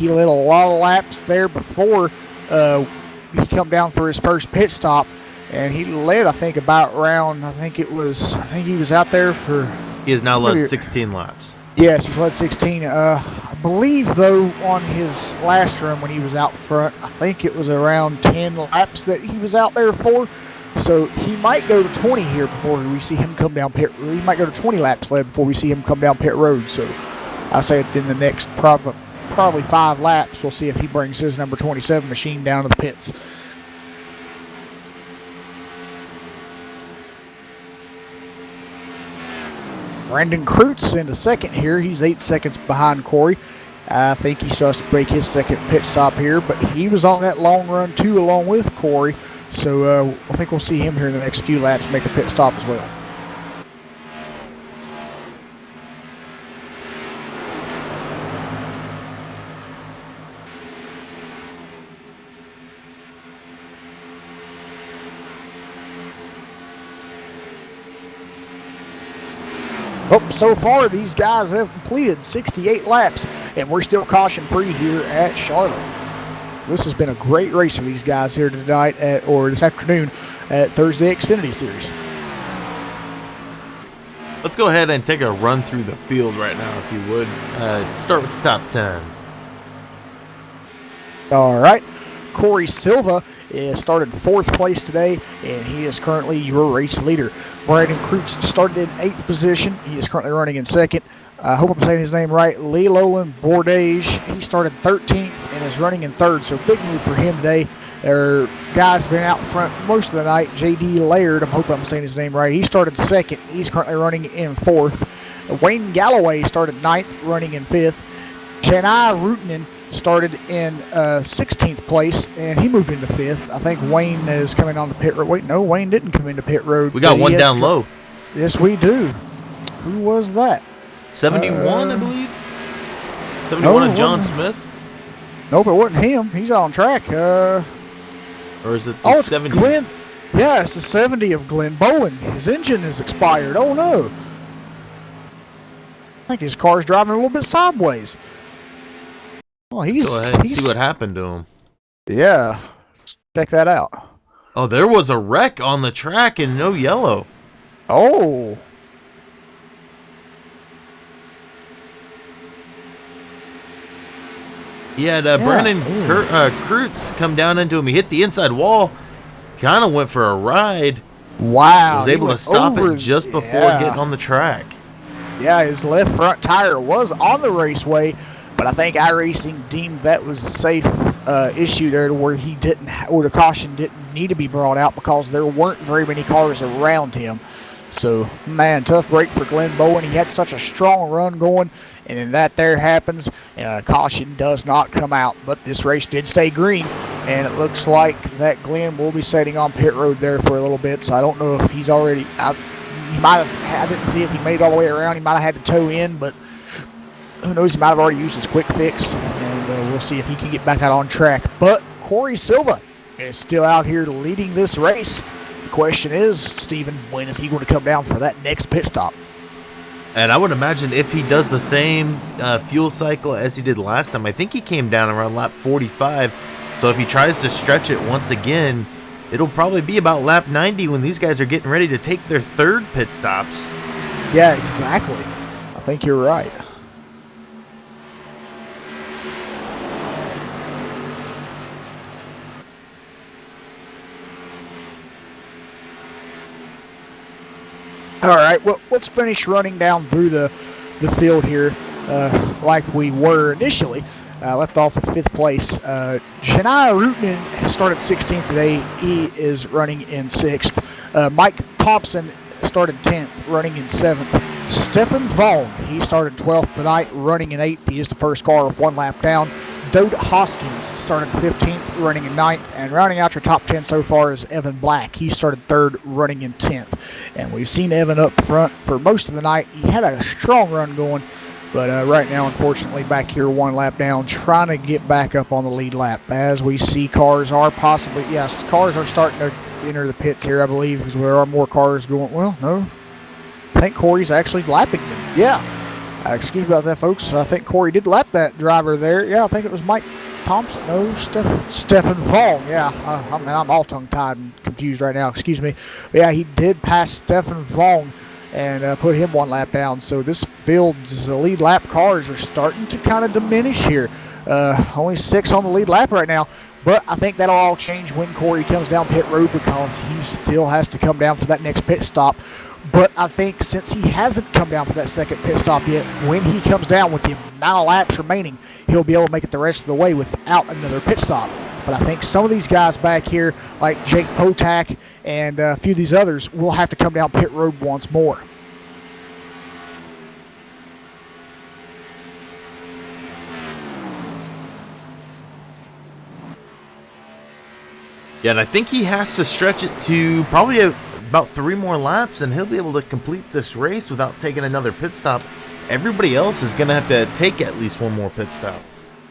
led a lot of laps there before he come down for his first pit stop. And he led, I think, about round, I think he was out there for... He has now led 16 laps. Yes, he's led 16. I believe, though, on his last run when he was out front, I think it was around 10 laps that he was out there for. So he might go to 20 here before we see him come down pit road. He might go to 20 laps led before we see him come down pit road. So I say within the next probably 5 laps, we'll see if he brings his number 27 machine down to the pits. Brandon Kreutz into second here. He's 8 seconds behind Corey. I think he starts to break his second pit stop here, but he was on that long run too along with Corey. So I think we'll see him here in the next few laps make a pit stop as well. Oh, so far these guys have completed 68 laps, and we're still caution-free here at Charlotte. This has been a great race for these guys here tonight, or this afternoon, at Thursday Xfinity Series. Let's go ahead and take a run through the field right now, if you would. Start with the top 10. All right. Corey Silva started 4th place today, and he is currently your race leader. Brandon Kreutz started in 8th position. He is currently running in 2nd. I hope I'm saying his name right. Lee Lolan Bordage, he started 13th and is running in 3rd, so big move for him today. Their guys been out front most of the night. J.D. Laird, I hope I'm saying his name right. He started 2nd. He's currently running in 4th. Wayne Galloway started 9th, running in 5th. Janai Rutinen started in 16th place, and he moved into 5th. I think Wayne is coming on the pit road. Wait, no, Wayne didn't come into pit road. We got one down low. Yes, we do. Who was that? 71, I believe. 71 of John Smith. Nope, it wasn't him. He's on track. Or is it the 70? Glenn. Yeah, it's the 70 of Glenn Bowen. His engine is expired. Oh, no. I think his car's driving a little bit sideways. Oh, Go ahead and see what happened to him. Yeah. Check that out. Oh, there was a wreck on the track and no yellow. Oh. He had Brandon Kreutz come down into him. He hit the inside wall. Kind of went for a ride. Wow. Was able to stop it just before getting on the track. Yeah, his left front tire was on the raceway, but I think iRacing deemed that was a safe issue there to where he didn't, or the caution didn't need to be brought out because there weren't very many cars around him. So, man, tough break for Glenn Bowen. He had such a strong run going, and then that there happens, and a caution does not come out. But this race did stay green, and it looks like that Glenn will be sitting on pit road there for a little bit. So I don't know if he's already out. He might have, I didn't see if he made it all the way around. He might have had to tow in, but who knows? He might have already used his quick fix, and we'll see if he can get back out on track. But Corey Silva is still out here leading this race. The question is, Steven, when is he going to come down for that next pit stop? And I would imagine if he does the same fuel cycle as he did last time, I think he came down around lap 45. So if he tries to stretch it once again, it'll probably be about lap 90 when these guys are getting ready to take their third pit stops. Yeah, exactly. I think you're right. All right, well, let's finish running down through the field here like we were initially. Left off with 5th place. Janai Rutinen started 16th today. He is running in 6th. Mike Thompson started 10th, running in 7th. Stefan Vaughn, he started 12th tonight, running in 8th. He is the first car with 1 lap down. Dode Hoskins started 15th, running in 9th, and rounding out your top 10 so far is Evan Black. He started 3rd, running in 10th. And we've seen Evan up front for most of the night. He had a strong run going, but right now, unfortunately, back here 1 lap down, trying to get back up on the lead lap. As we see, cars are possibly, yes, cars are starting to enter the pits here, I believe, because there are more cars going. Well, no, I think Corey's actually lapping them. Yeah. Excuse me about that, folks. I think Corey did lap that driver there. Yeah, I think it was Mike Thompson. No, Stefan Vaughn. Yeah, I'm all tongue-tied and confused right now. Excuse me. But yeah, he did pass Stefan Vaughn and put him 1 lap down. So this field's lead lap cars are starting to kind of diminish here. Only 6 on the lead lap right now. But I think that'll all change when Corey comes down pit road because he still has to come down for that next pit stop. But I think since he hasn't come down for that second pit stop yet, when he comes down with the amount of laps remaining, he'll be able to make it the rest of the way without another pit stop. But I think some of these guys back here, like Jake Potak and a few of these others, will have to come down pit road once more. Yeah, and I think he has to stretch it to probably about 3 more laps, and he'll be able to complete this race without taking another pit stop. Everybody else is going to have to take at least 1 more pit stop.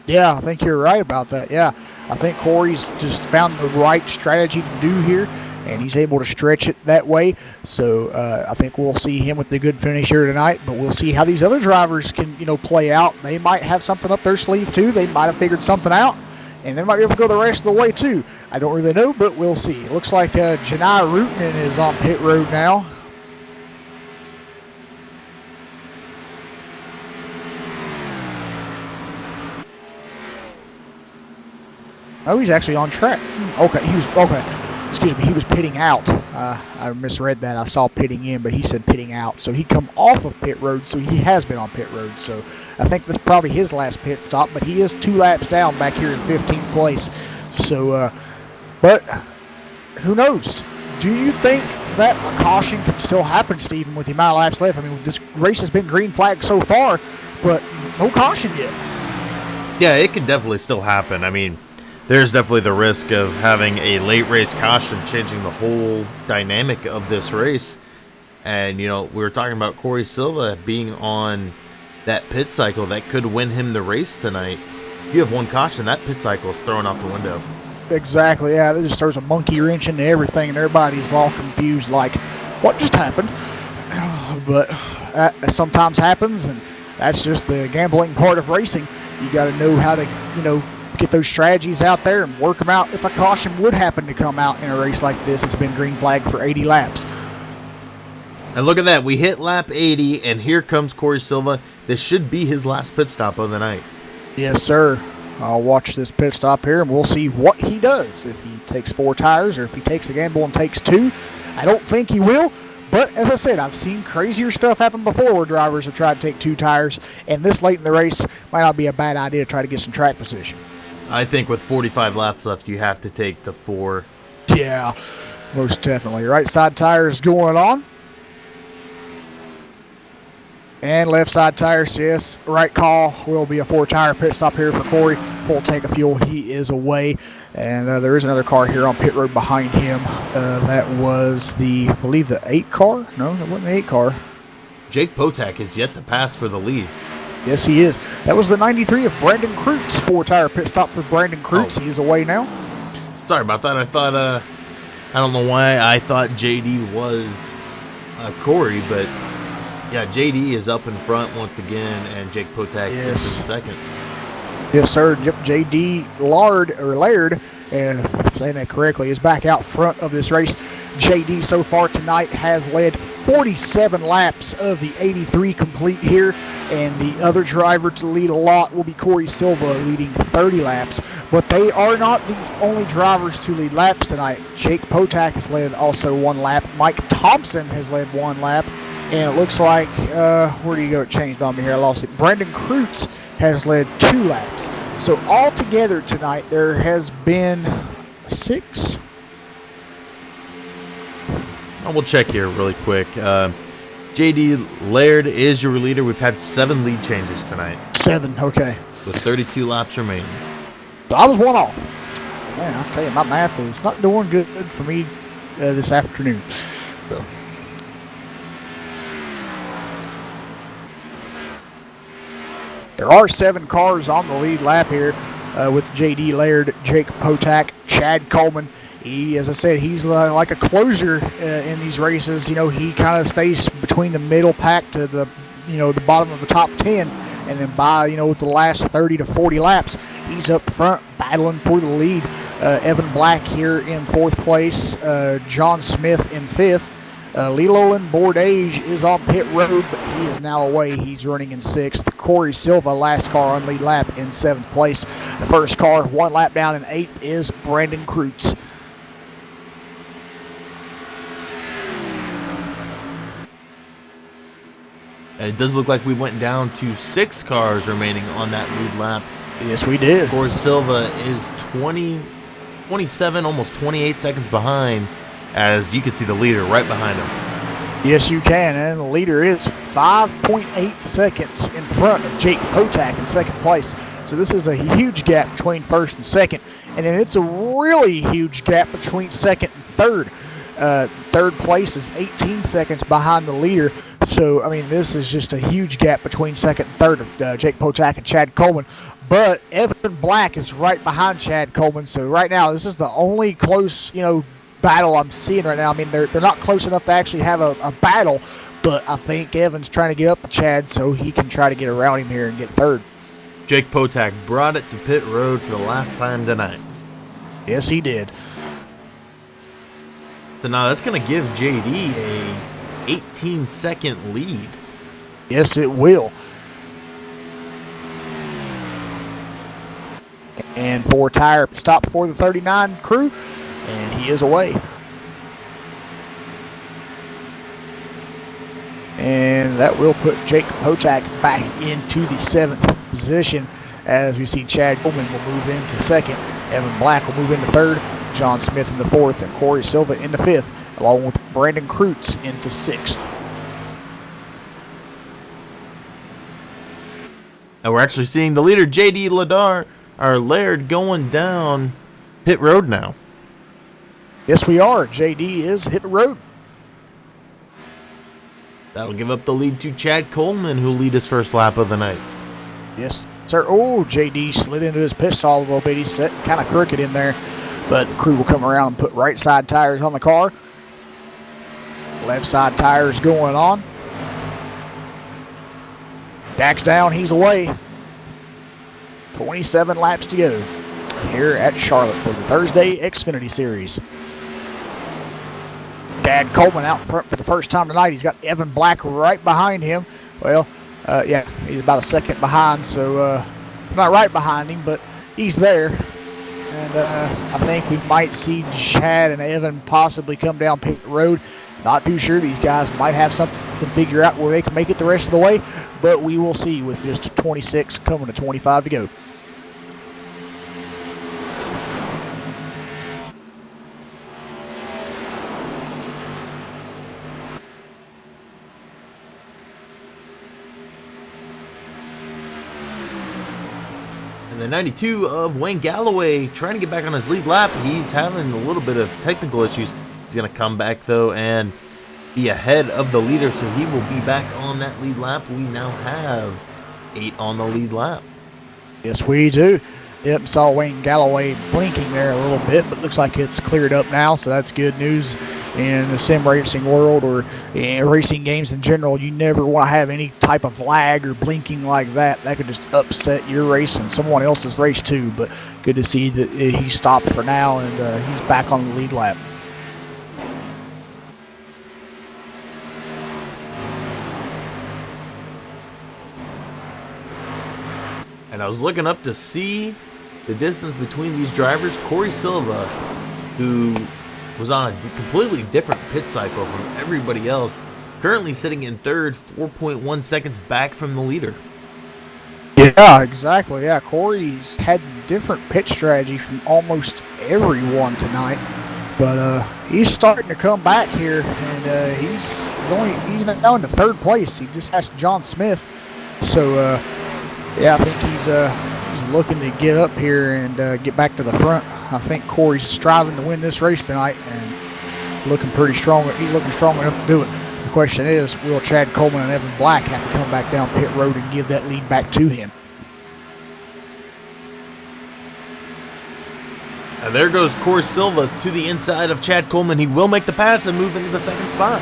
Yeah, I think you're right about that. Yeah, I think Corey's just found the right strategy to do here, and he's able to stretch it that way. So I think we'll see him with the good finish here tonight, but we'll see how these other drivers can, play out. They might have something up their sleeve too. They might have figured something out, and they might be able to go the rest of the way too. I don't really know, but we'll see. It looks like Janai Rutinen is on pit road now. Oh, he's actually on track. Okay, excuse me, he was pitting out. I misread that. I saw pitting in, but he said pitting out. So he come off of pit road, so he has been on pit road. So I think that's probably his last pit stop, but he is 2 laps down back here in 15th place. So, but who knows? Do you think that a caution can still happen, Stephen, with the amount of laps left? I mean, this race has been green flag so far, but no caution yet. Yeah, it could definitely still happen. I mean, there's definitely the risk of having a late race caution changing the whole dynamic of this race. And, you know, we were talking about Corey Silva being on that pit cycle that could win him the race tonight. You have one caution, that pit cycle is thrown out the window. Exactly, yeah. It just throws a monkey wrench into everything, and everybody's all confused, like, what just happened? But that sometimes happens, and that's just the gambling part of racing. You got to know how to, get those strategies out there and work them out. If a caution would happen to come out in a race like this, it's been green flag for 80 laps. And look at that, we hit lap 80, and here comes Corey Silva. This should be his last pit stop of the night. Yes, sir. I'll watch this pit stop here, and we'll see what he does. If he takes 4 tires, or if he takes a gamble and takes 2. I don't think he will. But as I said, I've seen crazier stuff happen before where drivers have tried to take 2 tires, and this late in the race might not be a bad idea to try to get some track position. I think with 45 laps left, you have to take the 4. Yeah, most definitely. Right side tires going on. And left side tires, yes, right call. Will be a 4-tire pit stop here for Corey. Full tank of fuel, he is away. And there is another car here on pit road behind him. That was I believe the 8 car? No, that wasn't the 8 car. Jake Potak is yet to pass for the lead. Yes, he is. That was the 93 of Brandon Kreutz. 4-tire pit stop for Brandon Kreutz. He is away now. Sorry about that. I thought, I don't know why I thought JD was Corey, but yeah, JD is up in front once again, and Jake Potak is in second. Yes, sir. Yep, JD Laird, saying that correctly, is back out front of this race. JD so far tonight has led 47 laps of the 83 complete here, and the other driver to lead a lot will be Corey Silva, leading 30 laps. But they are not the only drivers to lead laps tonight. Jake Potak has led also 1 lap. Mike Thompson has led 1 lap. And it looks like, where do you go? It changed on me here. I lost it. Brandon Kreutz has led 2 laps. So altogether tonight, there has been 6. We'll check here really quick. JD Laird is your leader. We've had 7 lead changes tonight. 7, okay. With 32 laps remaining. So I was 1 off. Man, I'll tell you, my math is not doing good for me this afternoon. So. There are 7 cars on the lead lap here with JD Laird, Jake Potak, Chad Coleman. He, as I said, he's like a closer in these races. You know, he kind of stays between the middle pack to the, the bottom of the top 10. And then by, with the last 30 to 40 laps, he's up front battling for the lead. Evan Black here in 4th place. John Smith in 5th. Leland Bourdage is on pit road, but he is now away. He's running in 6th. Corey Silva, last car on lead lap, in 7th place. The first car, 1 lap down in 8th, is Brandon Kreutz. And it does look like we went down to 6 cars remaining on that lead lap. Yes, we did. Corey Silva is 27, almost 28 seconds behind, as you can see the leader right behind him. Yes, you can, and the leader is 5.8 seconds in front of Jake Potak in 2nd place. So this is a huge gap between 1st and 2nd, and then it's a really huge gap between 2nd and 3rd. 3rd place is 18 seconds behind the leader. So, I mean, this is just a huge gap between 2nd and 3rd of Jake Potak and Chad Coleman. But Evan Black is right behind Chad Coleman. So right now, this is the only close, battle I'm seeing right now. I mean, they're not close enough to actually have a battle, but I think Evan's trying to get up to Chad so he can try to get around him here and get 3rd. Jake Potak brought it to pit road for the last time tonight. Yes, he did. So now that's going to give JD a 18-second lead. Yes, it will. And 4-tire stop for the 39 crew, and he is away. And that will put Jake Potak back into the 7th position, as we see Chad Coleman will move into 2nd, Evan Black will move into 3rd, John Smith in the 4th, and Corey Silva into 5th, along with Brandon Kreutz into 6th. And we're actually seeing the leader, J.D. Laird, going down pit road now. Yes, we are. JD is hitting the road. That'll give up the lead to Chad Coleman, who'll lead his first lap of the night. Yes, sir. Oh, JD slid into his pit stall a little bit. He's sitting kind of crooked in there, but the crew will come around and put right side tires on the car. Left side tires going on. Jack's down. He's away. 27 laps to go here at Charlotte for the Thursday Xfinity Series. Chad Coleman out front for the first time tonight. He's got Evan Black right behind him. Well, yeah, he's about a second behind, so not right behind him, but he's there. And I think we might see Chad and Evan possibly come down pit road. Not too sure. These guys might have something to figure out where they can make it the rest of the way, but we will see with just 26 coming to 25 to go. And the 92 of Wayne Galloway trying to get back on his lead lap. He's having a little bit of technical issues. He's going to come back, though, and be ahead of the leader, so he will be back on that lead lap. We now have 8 on the lead lap. Yes, we do. Yep, saw Wayne Galloway blinking there a little bit, but looks like it's cleared up now, so that's good news. In the sim racing world or in racing games in general, you never want to have any type of lag or blinking like that. That could just upset your race and someone else's race too. But good to see that he stopped for now and he's back on the lead lap. And I was looking up to see the distance between these drivers. Corey Silva, who was on a completely different pit cycle from everybody else, currently sitting in third, 4.1 seconds back from the leader. Yeah, exactly. Yeah, Corey's had a different pit strategy from almost everyone tonight, but he's starting to come back here, and he's now in the third place. He just passed John Smith, so yeah, I think he's looking to get up here and get back to the front. I think Corey's striving to win this race tonight and looking pretty strong. He's looking strong enough to do it. The question is, will Chad Coleman and Evan Black have to come back down pit road and give that lead back to him? And there goes Corey Silva to the inside of Chad Coleman. He will make the pass and move into the second spot.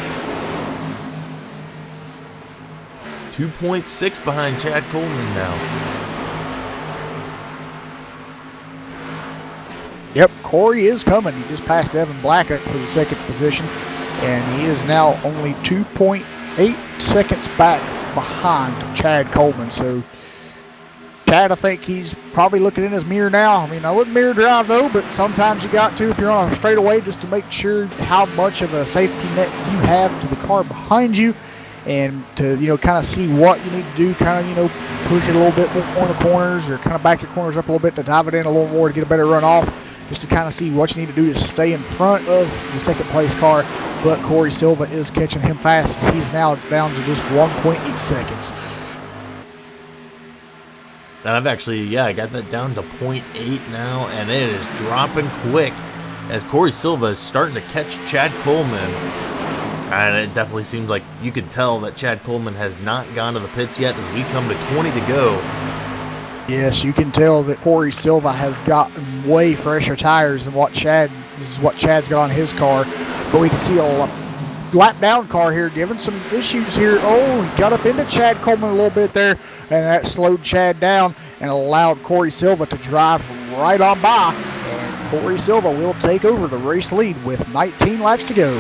2.6 behind Chad Coleman now. Yep, Corey is coming. He just passed Evan Black up for the second position, and he is now only 2.8 seconds back behind Chad Coleman. So Chad, I think he's probably looking in his mirror now. I mean, I wouldn't mirror drive though, but sometimes you got to if you're on a straightaway, just to make sure how much of a safety net you have to the car behind you, and to kind of see what you need to do, kind of push it a little bit more in the corners, or kind of back your corners up a little bit to dive it in a little more to get a better run off. Just to kind of see what you need to do to stay in front of the second place car. But Corey Silva is catching him fast. He's now down to just 1.8 seconds. And I've actually, I got that down to 0.8 now, and it is dropping quick as Corey Silva is starting to catch Chad Coleman. And it definitely seems like you can tell that Chad Coleman has not gone to the pits yet as we come to 20 to go. Yes, you can tell that Corey Silva has gotten way fresher tires than what Chad's got on his car. But we can see a lap down car here giving some issues here. Oh, he got up into Chad Coleman a little bit there, and that slowed Chad down and allowed Corey Silva to drive right on by. And Corey Silva will take over the race lead with 19 laps to go.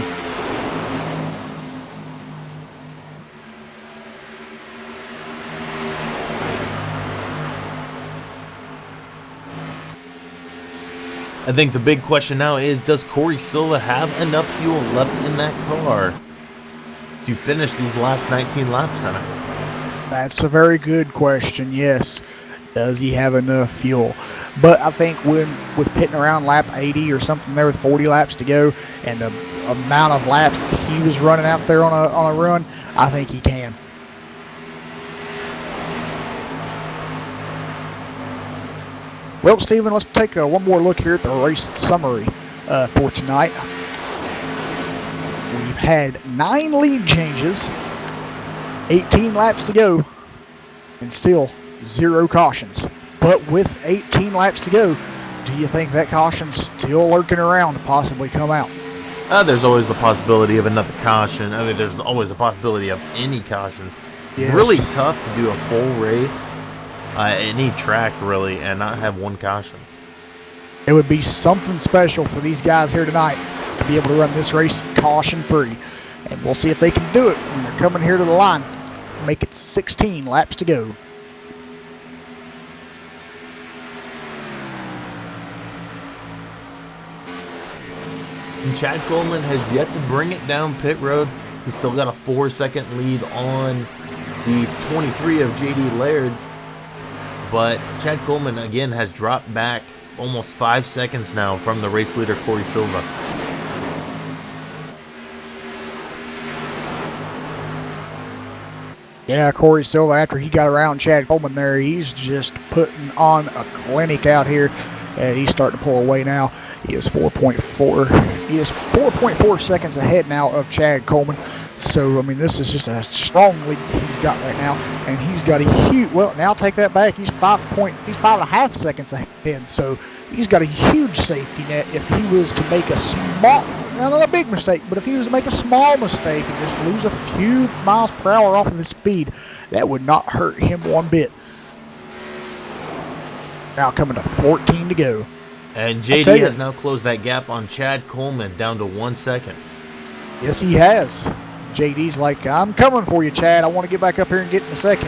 I think the big question now is, does Corey Silva have enough fuel left in that car to finish these last 19 laps tonight? That's a very good question, yes. Does he have enough fuel? But I think with pitting around lap 80 or something there with 40 laps to go and the amount of laps he was running out there on a run, I think he can. Well, Steven, let's take one more look here at the race summary for tonight. We've had 9 lead changes, 18 laps to go, and still 0 cautions. But with 18 laps to go, do you think that caution's still lurking around to possibly come out? There's always the possibility of another caution. I mean, there's always the possibility of any cautions. Yes. Really tough to do a full race, any track really, and not have one caution. It would be something special for these guys here tonight to be able to run this race caution-free. And we'll see if they can do it when they're coming here to the line. Make it 16 laps to go. And Chad Coleman has yet to bring it down pit road. He's still got a 4-second lead on the 23 of JD Laird. But Chad Coleman, again, has dropped back almost 5 seconds now from the race leader, Corey Silva. Yeah, Corey Silva, after he got around Chad Coleman there, he's just putting on a clinic out here. And he's starting to pull away now. He is 4.4. He is 4.4 seconds ahead now of Chad Coleman. So, I mean, this is just a strong lead he's got right now. And he's got a huge, well, now take that back. He's 5.5 seconds ahead. So, he's got a huge safety net if he was to make a small, not a big mistake, but if he was to make a small mistake and just lose a few miles per hour off of his speed, that would not hurt him one bit. Now coming to 14 to go. And JD has now closed that gap on Chad Coleman down to 1 second. Yes, he has. JD's like, I'm coming for you, Chad. I want to get back up here and get in a second.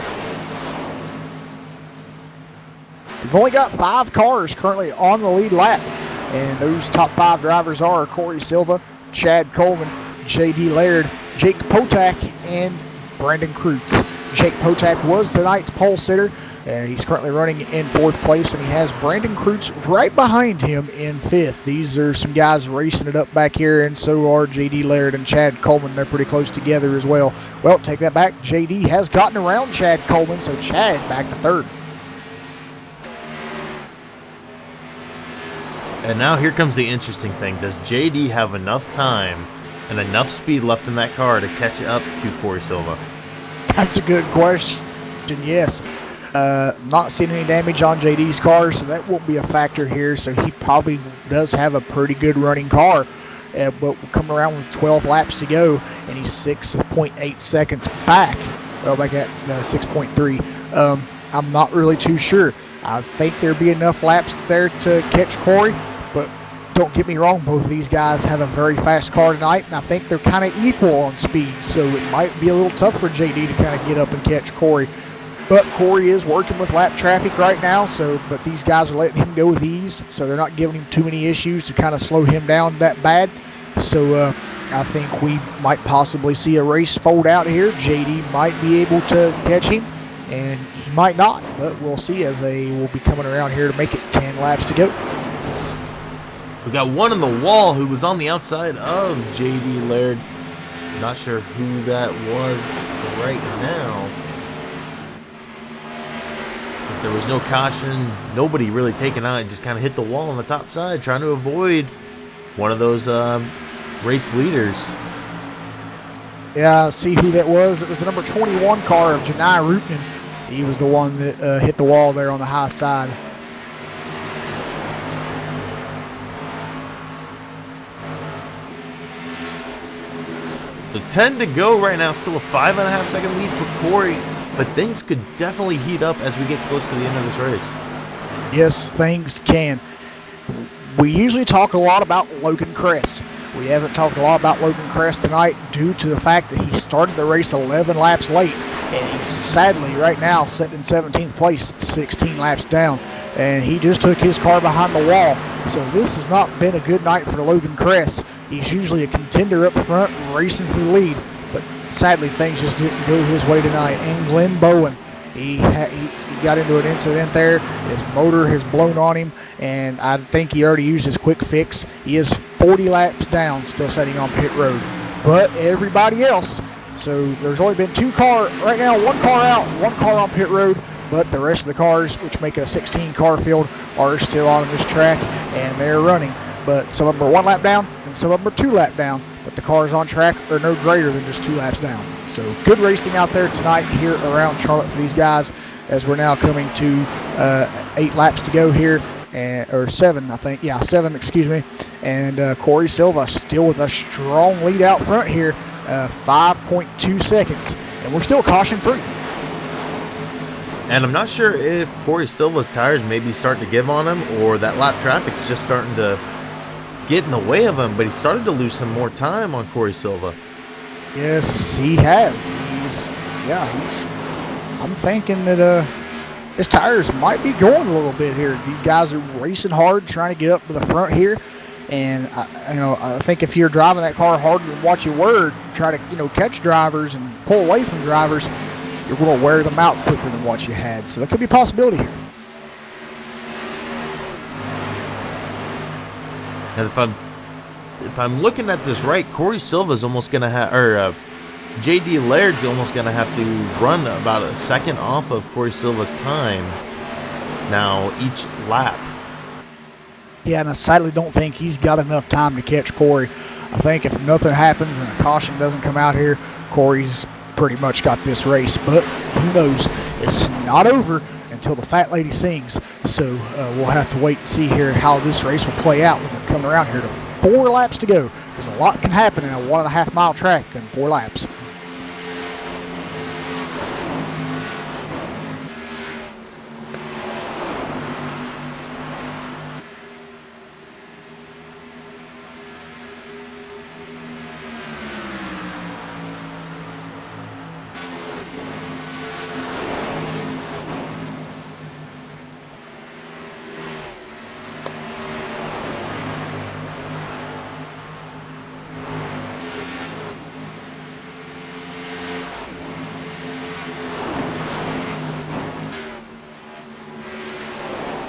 We've only got 5 cars currently on the lead lap. And those top 5 drivers are Corey Silva, Chad Coleman, JD Laird, Jake Potak, and Brandon Kreutz. Jake Potak was tonight's pole sitter. He's currently running in 4th place, and he has Brandon Kreutz right behind him in 5th. These are some guys racing it up back here, and so are J.D. Laird and Chad Coleman. They're pretty close together as well. Well, take that back. J.D. has gotten around Chad Coleman, so Chad back to 3rd. And now here comes the interesting thing. Does JD have enough time and enough speed left in that car to catch up to Corey Silva? That's a good question, yes. Not seeing any damage on JD's car, so that won't be a factor here. So he probably does have a pretty good running car. But we'll come around with 12 laps to go, and he's 6.8 seconds back. Well, back at 6.3. I'm not really too sure. I think there'd be enough laps there to catch Corey, but don't get me wrong, both of these guys have a very fast car tonight, and I think they're kind of equal on speed, so it might be a little tough for JD to kind of get up and catch Corey. But Corey is working with lap traffic right now, but these guys are letting him go with ease, so they're not giving him too many issues to kind of slow him down that bad. So I think we might possibly see a race fold out here. JD might be able to catch him, and he might not, but we'll see as they will be coming around here to make it 10 laps to go. We got one on the wall who was on the outside of JD Laird. Not sure who that was right now. There was no caution, nobody really taken out, just kind of hit the wall on the top side, trying to avoid one of those race leaders. Yeah, see who that was. It was the number 21 car of Janai Rutman. He was the one that hit the wall there on the high side. So 10 to go right now, still a 5.5 second lead for Corey. But things could definitely heat up as we get close to the end of this race. Yes, things can. We usually talk a lot about Logan Kress. We haven't talked a lot about Logan Kress tonight due to the fact that he started the race 11 laps late. And he's sadly right now sitting in 17th place, 16 laps down. And he just took his car behind the wall. So this has not been a good night for Logan Kress. He's usually a contender up front racing for the lead. But sadly, things just didn't go his way tonight. And Glenn Bowen, he got into an incident there. His motor has blown on him, and I think he already used his quick fix. He is 40 laps down, still sitting on pit road. But everybody else, so there's only been 2 cars right now, 1 car out, 1 car on pit road. but the rest of the cars, which make a 16-car field, are still on this track, and they're running. But some of them are 1 lap down, and some of them are 2 lap down. But the cars on track are no greater than just 2 laps down. So good racing out there tonight here around Charlotte for these guys, as we're now coming to 8 laps to go here, or 7, I think. Yeah, 7, excuse me. And Corey Silva still with a strong lead out front here, 5.2 seconds. And we're still caution free. And I'm not sure if Corey Silva's tires maybe starting to give on him, or that lap traffic is just starting to get in the way of him, but he started to lose some more time on Corey Silva. Yes, he has. I'm thinking that his tires might be going a little bit here. These guys are racing hard, trying to get up to the front here. And I think if you're driving that car harder than what you were, try to catch drivers and pull away from drivers, you're going to wear them out quicker than what you had. So that could be a possibility here. And if I'm looking at this right, Corey Silva's almost gonna have, or J.D. Laird's almost gonna have to run about a second off of Corey Silva's time now each lap. Yeah, and I sadly don't think he's got enough time to catch Corey. I think if nothing happens and a caution doesn't come out here, Corey's pretty much got this race. But who knows? It's not over until the fat lady sings. So we'll have to wait and see here how this race will play out when we're coming around here to 4 laps to go. Because a lot can happen in a 1.5 mile track in 4 laps.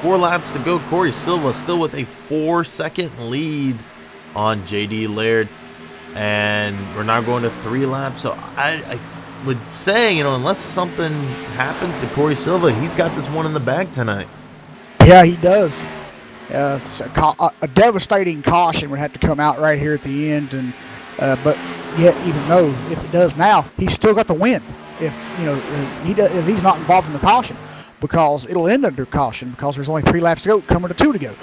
Four laps to go. Corey Silva still with a 4-second lead on J.D. Laird. And we're now going to 3 laps. So I would say, unless something happens to Corey Silva, he's got this one in the bag tonight. Yeah, he does. It's a devastating caution would have to come out right here at the end. And but yet, even though if it does now, he's still got the win. If he's not involved in the caution. Because it'll end under caution because there's only 3 laps to go, coming to 2 to go.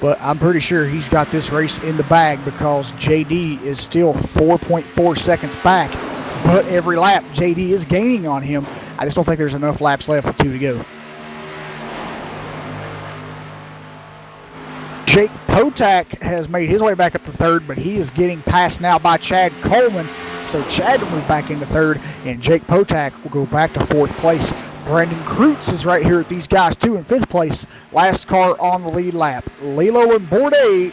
But I'm pretty sure he's got this race in the bag because JD is still 4.4 seconds back. But every lap, JD is gaining on him. I just don't think there's enough laps left for 2 to go. Jake Potak has made his way back up to 3rd, but he is getting passed now by Chad Coleman. So Chad will move back into 3rd, and Jake Potak will go back to 4th place. Brandon Kreutz is right here with these guys, too, in 5th place. Last car on the lead lap. Lilo and Bourdage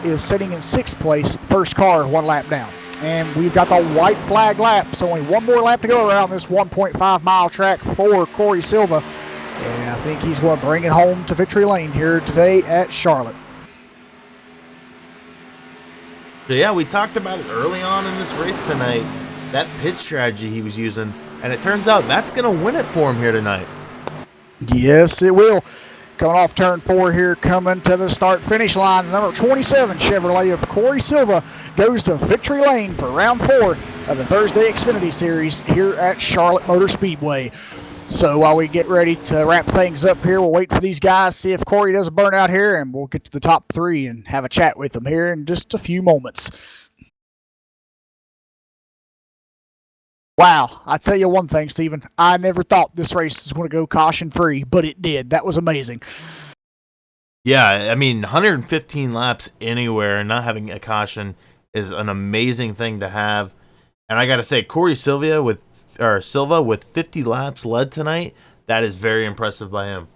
is sitting in 6th place. First car, 1 lap down. And we've got the white flag lap. So only 1 more lap to go around this 1.5 mile track for Corey Silva. And I think he's going to bring it home to victory lane here today at Charlotte. So yeah, we talked about it early on in this race tonight. That pit strategy he was using. And it turns out that's going to win it for him here tonight. Yes, it will. Coming off turn 4 here, coming to the start-finish line. Number 27 Chevrolet of Corey Silva goes to victory lane for round 4 of the Thursday Xfinity Series here at Charlotte Motor Speedway. So while we get ready to wrap things up here, we'll wait for these guys, see if Corey does a burnout here, and we'll get to the top 3 and have a chat with them here in just a few moments. Wow, I tell you one thing, Steven. I never thought this race was going to go caution-free, but it did. That was amazing. Yeah, 115 laps anywhere and not having a caution is an amazing thing to have. And I got to say, Corey Silva with 50 laps led tonight, that is very impressive by him.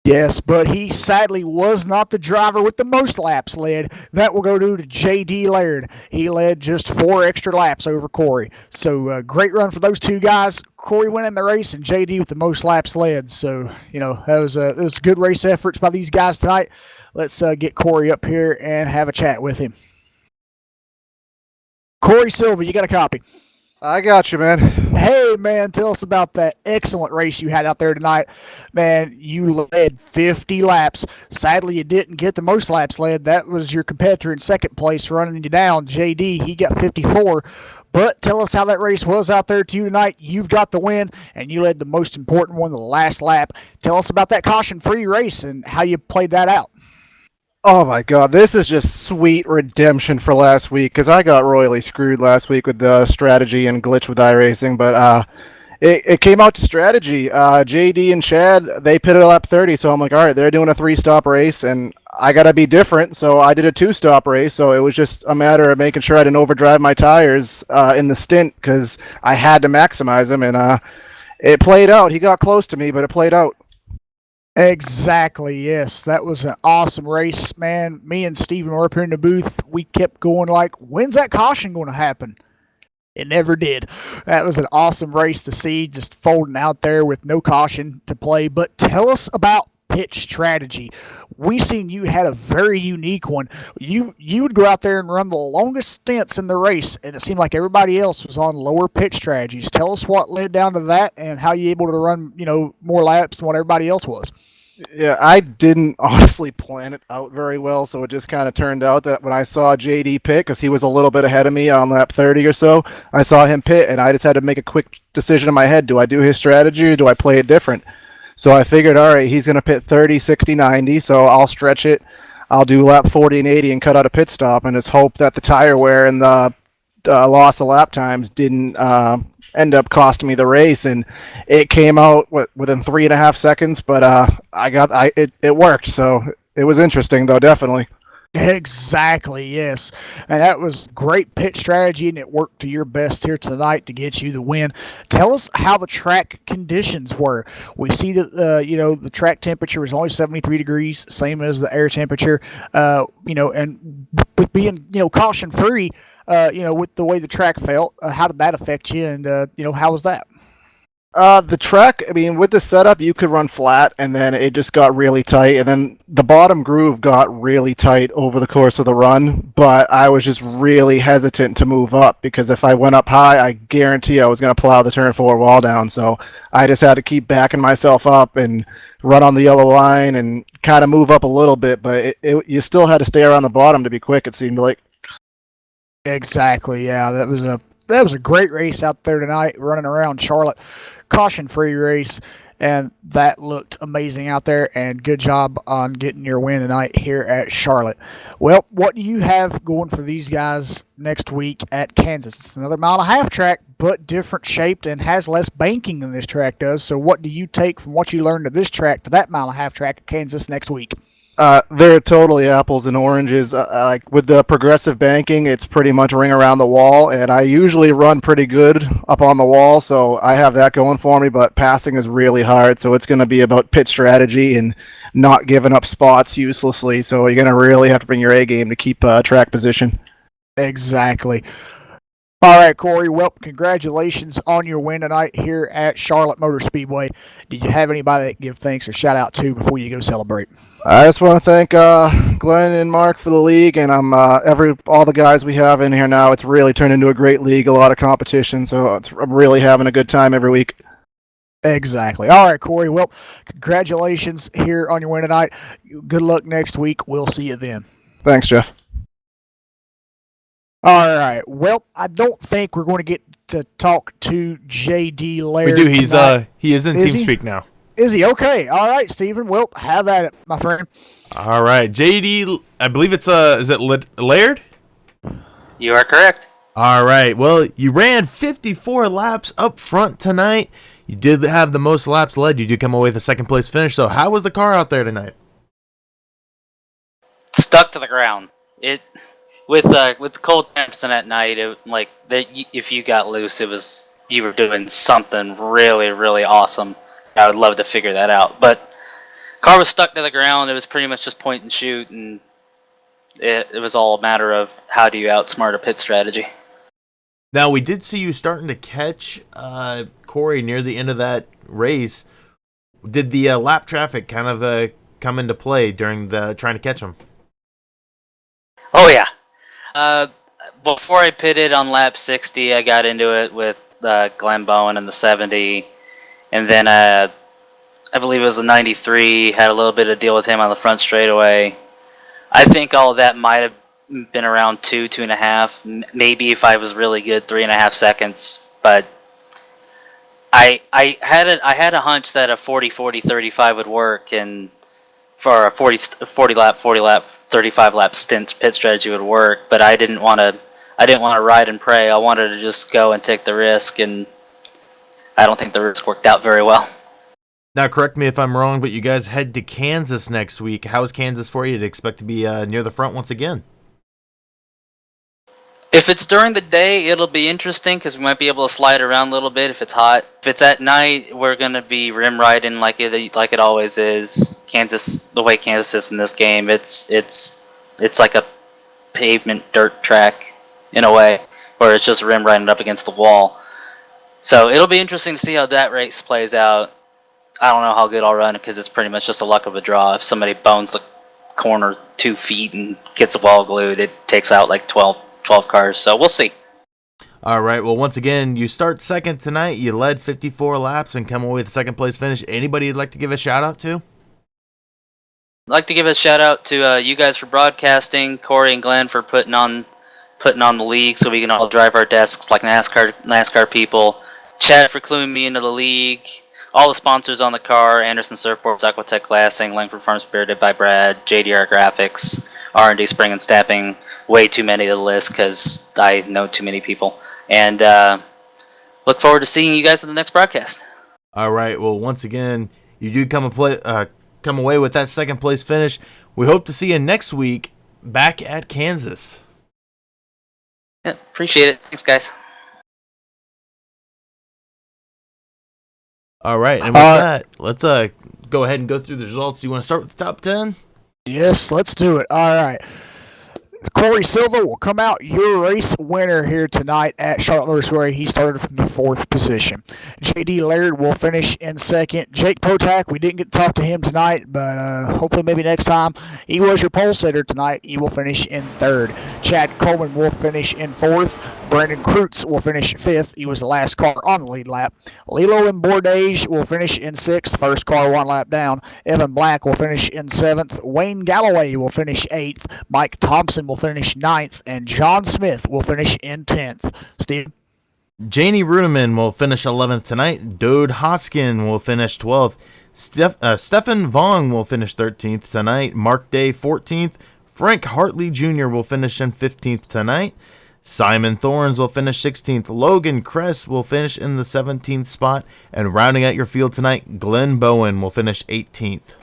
Yes, but he sadly was not the driver with the most laps led. That will go to J.D. Laird. He led just 4 extra laps over Corey. So great run for those 2 guys. Corey winning the race and J.D. with the most laps led. So, that was good race efforts by these guys tonight. Let's get Corey up here and have a chat with him. Corey Silva, you got a copy? I got you, man. Hey, man, tell us about that excellent race you had out there tonight. Man, you led 50 laps. Sadly, you didn't get the most laps led. That was your competitor in second place running you down, JD. He got 54. But tell us how that race was out there to you tonight. You've got the win, and you led the most important one, the last lap. Tell us about that caution-free race and how you played that out. Oh my god, this is just sweet redemption for last week because I got royally screwed last week with the strategy and glitch with iRacing, but it came out to strategy. JD and Chad, they pitted lap 30, so I'm like, all right, they're doing a 3-stop race, and I gotta be different, so I did a 2-stop race. So it was just a matter of making sure I didn't overdrive my tires in the stint because I had to maximize them, and it played out. He got close to me, but it played out. Exactly, yes. That was an awesome race, man. Me and Steven were up here in the booth. We kept going like, when's that caution going to happen? It never did. That was an awesome race to see, just folding out there with no caution to play. But tell us about pitch strategy. We seen you had a very unique one. You would go out there and run the longest stints in the race, and it seemed like everybody else was on lower pitch strategies. Tell us what led down to that and how you able to run, more laps than what everybody else was. Yeah, I didn't honestly plan it out very well, so it just kind of turned out that when I saw JD pit, because he was a little bit ahead of me on lap 30 or so, I saw him pit, and I just had to make a quick decision in my head. Do I do his strategy or do I play it different? So I figured, all right, he's going to pit 30, 60, 90, so I'll stretch it. I'll do lap 40 and 80 and cut out a pit stop and just hope that the tire wear and the loss of lap times didn't end up costing me the race, and it came out within 3.5 seconds. But it worked, so it was interesting though, definitely. Exactly, yes. And that was great pitch strategy, and it worked to your best here tonight to get you the win. Tell us how the track conditions were. We see that, the track temperature was only 73 degrees, same as the air temperature, and with being, caution free, with the way the track felt, how did that affect you, and, how was that? The track, I mean, with the setup, you could run flat, and then it just got really tight, and then the bottom groove got really tight over the course of the run, but I was just really hesitant to move up, because if I went up high, I guarantee I was going to plow the turn 4 wall down, so I just had to keep backing myself up and run on the yellow line and kind of move up a little bit, but you still had to stay around the bottom to be quick, it seemed like. Exactly, yeah. That was a great race out there tonight, running around Charlotte. Caution-free race, and that looked amazing out there, and good job on getting your win tonight here at Charlotte. Well, what do you have going for these guys next week at Kansas? It's another mile-and-a-half track, but different shaped and has less banking than this track does. So what do you take from what you learned of this track to that mile-and-a-half track at Kansas next week? They're totally apples and oranges. Like with the progressive banking, it's pretty much ring around the wall, and I usually run pretty good up on the wall, so I have that going for me. But passing is really hard, so it's going to be about pit strategy and not giving up spots uselessly. So you're going to really have to bring your A game to keep track position. Exactly. All right, Corey. Well, congratulations on your win tonight here at Charlotte Motor Speedway. Did you have anybody that give thanks or shout out to before you go celebrate? I just want to thank Glenn and Mark for the league, and all the guys we have in here now. It's really turned into a great league, a lot of competition, so I'm really having a good time every week. Exactly. All right, Corey. Well, congratulations here on your win tonight. Good luck next week. We'll see you then. Thanks, Jeff. All right. Well, I don't think we're going to get to talk to JD Laird. We do. He is in TeamSpeak now. Is he? Okay. All right, Stephen. Well, have at it, my friend. All right, JD. I believe it's is it Laird? You are correct. All right. Well, you ran 54 laps up front tonight. You did have the most laps led. You did come away with a second place finish. So, how was the car out there tonight? Stuck to the ground. It with the cold temps and at night. If you got loose, you were doing something really, really awesome. I would love to figure that out, but car was stuck to the ground. It was pretty much just point and shoot, and it was all a matter of how do you outsmart a pit strategy. Now, we did see you starting to catch Corey near the end of that race. Did the lap traffic kind of come into play during the trying to catch him? Oh yeah. before I pitted on lap 60, I got into it with Glenn Bowen in the 70, and then I believe it was the 93. Had a little bit of deal with him on the front straightaway. I think all of that might have been around 2.5, maybe if I was really good, 3.5 seconds. But I had a hunch that a 40-40-35 would work, and for a 40 lap, 35 lap stint pit strategy would work. But I didn't want to ride and pray. I wanted to just go and take the risk, and I don't think the risk worked out very well. Now, correct me if I'm wrong, but you guys head to Kansas next week. How is Kansas for you? To expect to be near the front once again? If it's during the day, it'll be interesting because we might be able to slide around a little bit if it's hot. If it's at night, we're gonna be rim riding like it always is. Kansas, the way Kansas is in this game, it's like a pavement dirt track in a way, where it's just rim riding up against the wall. So it'll be interesting to see how that race plays out. I don't know how good I'll run because it's pretty much just a luck of a draw. If somebody bones the corner 2 feet and gets a wall glued, it takes out like 12 cars. So we'll see. All right. Well, once again, you start second tonight. You led 54 laps and come away with a second place finish. Anybody you'd like to give a shout out to? I'd like to give a shout out to you guys for broadcasting, Corey and Glenn for putting on the league so we can all drive our desks like NASCAR people. Chad for cluing me into the league. All the sponsors on the car: Anderson Surfboards, Aquatech Glassing, Langford Farm Spirited by Brad, JDR Graphics, R&D Spring and Stamping. Way too many to the list because I know too many people. And look forward to seeing you guys in the next broadcast. All right. Well, once again, you do come away with that second place finish. We hope to see you next week back at Kansas. Yeah, appreciate it. Thanks, guys. All right. And with that, let's go ahead and go through the results. You want to start with the top 10? Yes, let's do it. All right. Corey Silva will come out your race winner here tonight at Charlotte Motor Speedway. He started from the 4th position. J.D. Laird will finish in 2nd. Jake Potak, we didn't get to talk to him tonight, but hopefully maybe next time. He was your pole sitter tonight. He will finish in 3rd. Chad Coleman will finish in 4th. Brandon Kreutz will finish 5th. He was the last car on the lead lap. Lilo and Bourdage will finish in 6th. First car 1 lap down. Evan Black will finish in 7th. Wayne Galloway will finish 8th. Mike Thompson will finish 9th. And John Smith will finish in 10th. Steve? Janie Runeman will finish 11th tonight. Dode Hoskin will finish 12th. Stefan Vong will finish 13th tonight. Mark Day 14th. Frank Hartley Jr. will finish in 15th tonight. Simon Thorns will finish 16th. Logan Kress will finish in the 17th spot. And rounding out your field tonight, Glenn Bowen will finish 18th.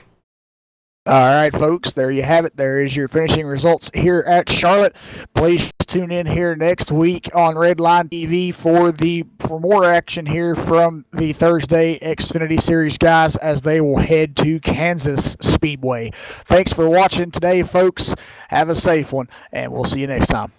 All right, folks, there you have it. There is your finishing results here at Charlotte. Please tune in here next week on Redline TV for more action here from the Thursday Xfinity Series guys as they will head to Kansas Speedway. Thanks for watching today, folks. Have a safe one, and we'll see you next time.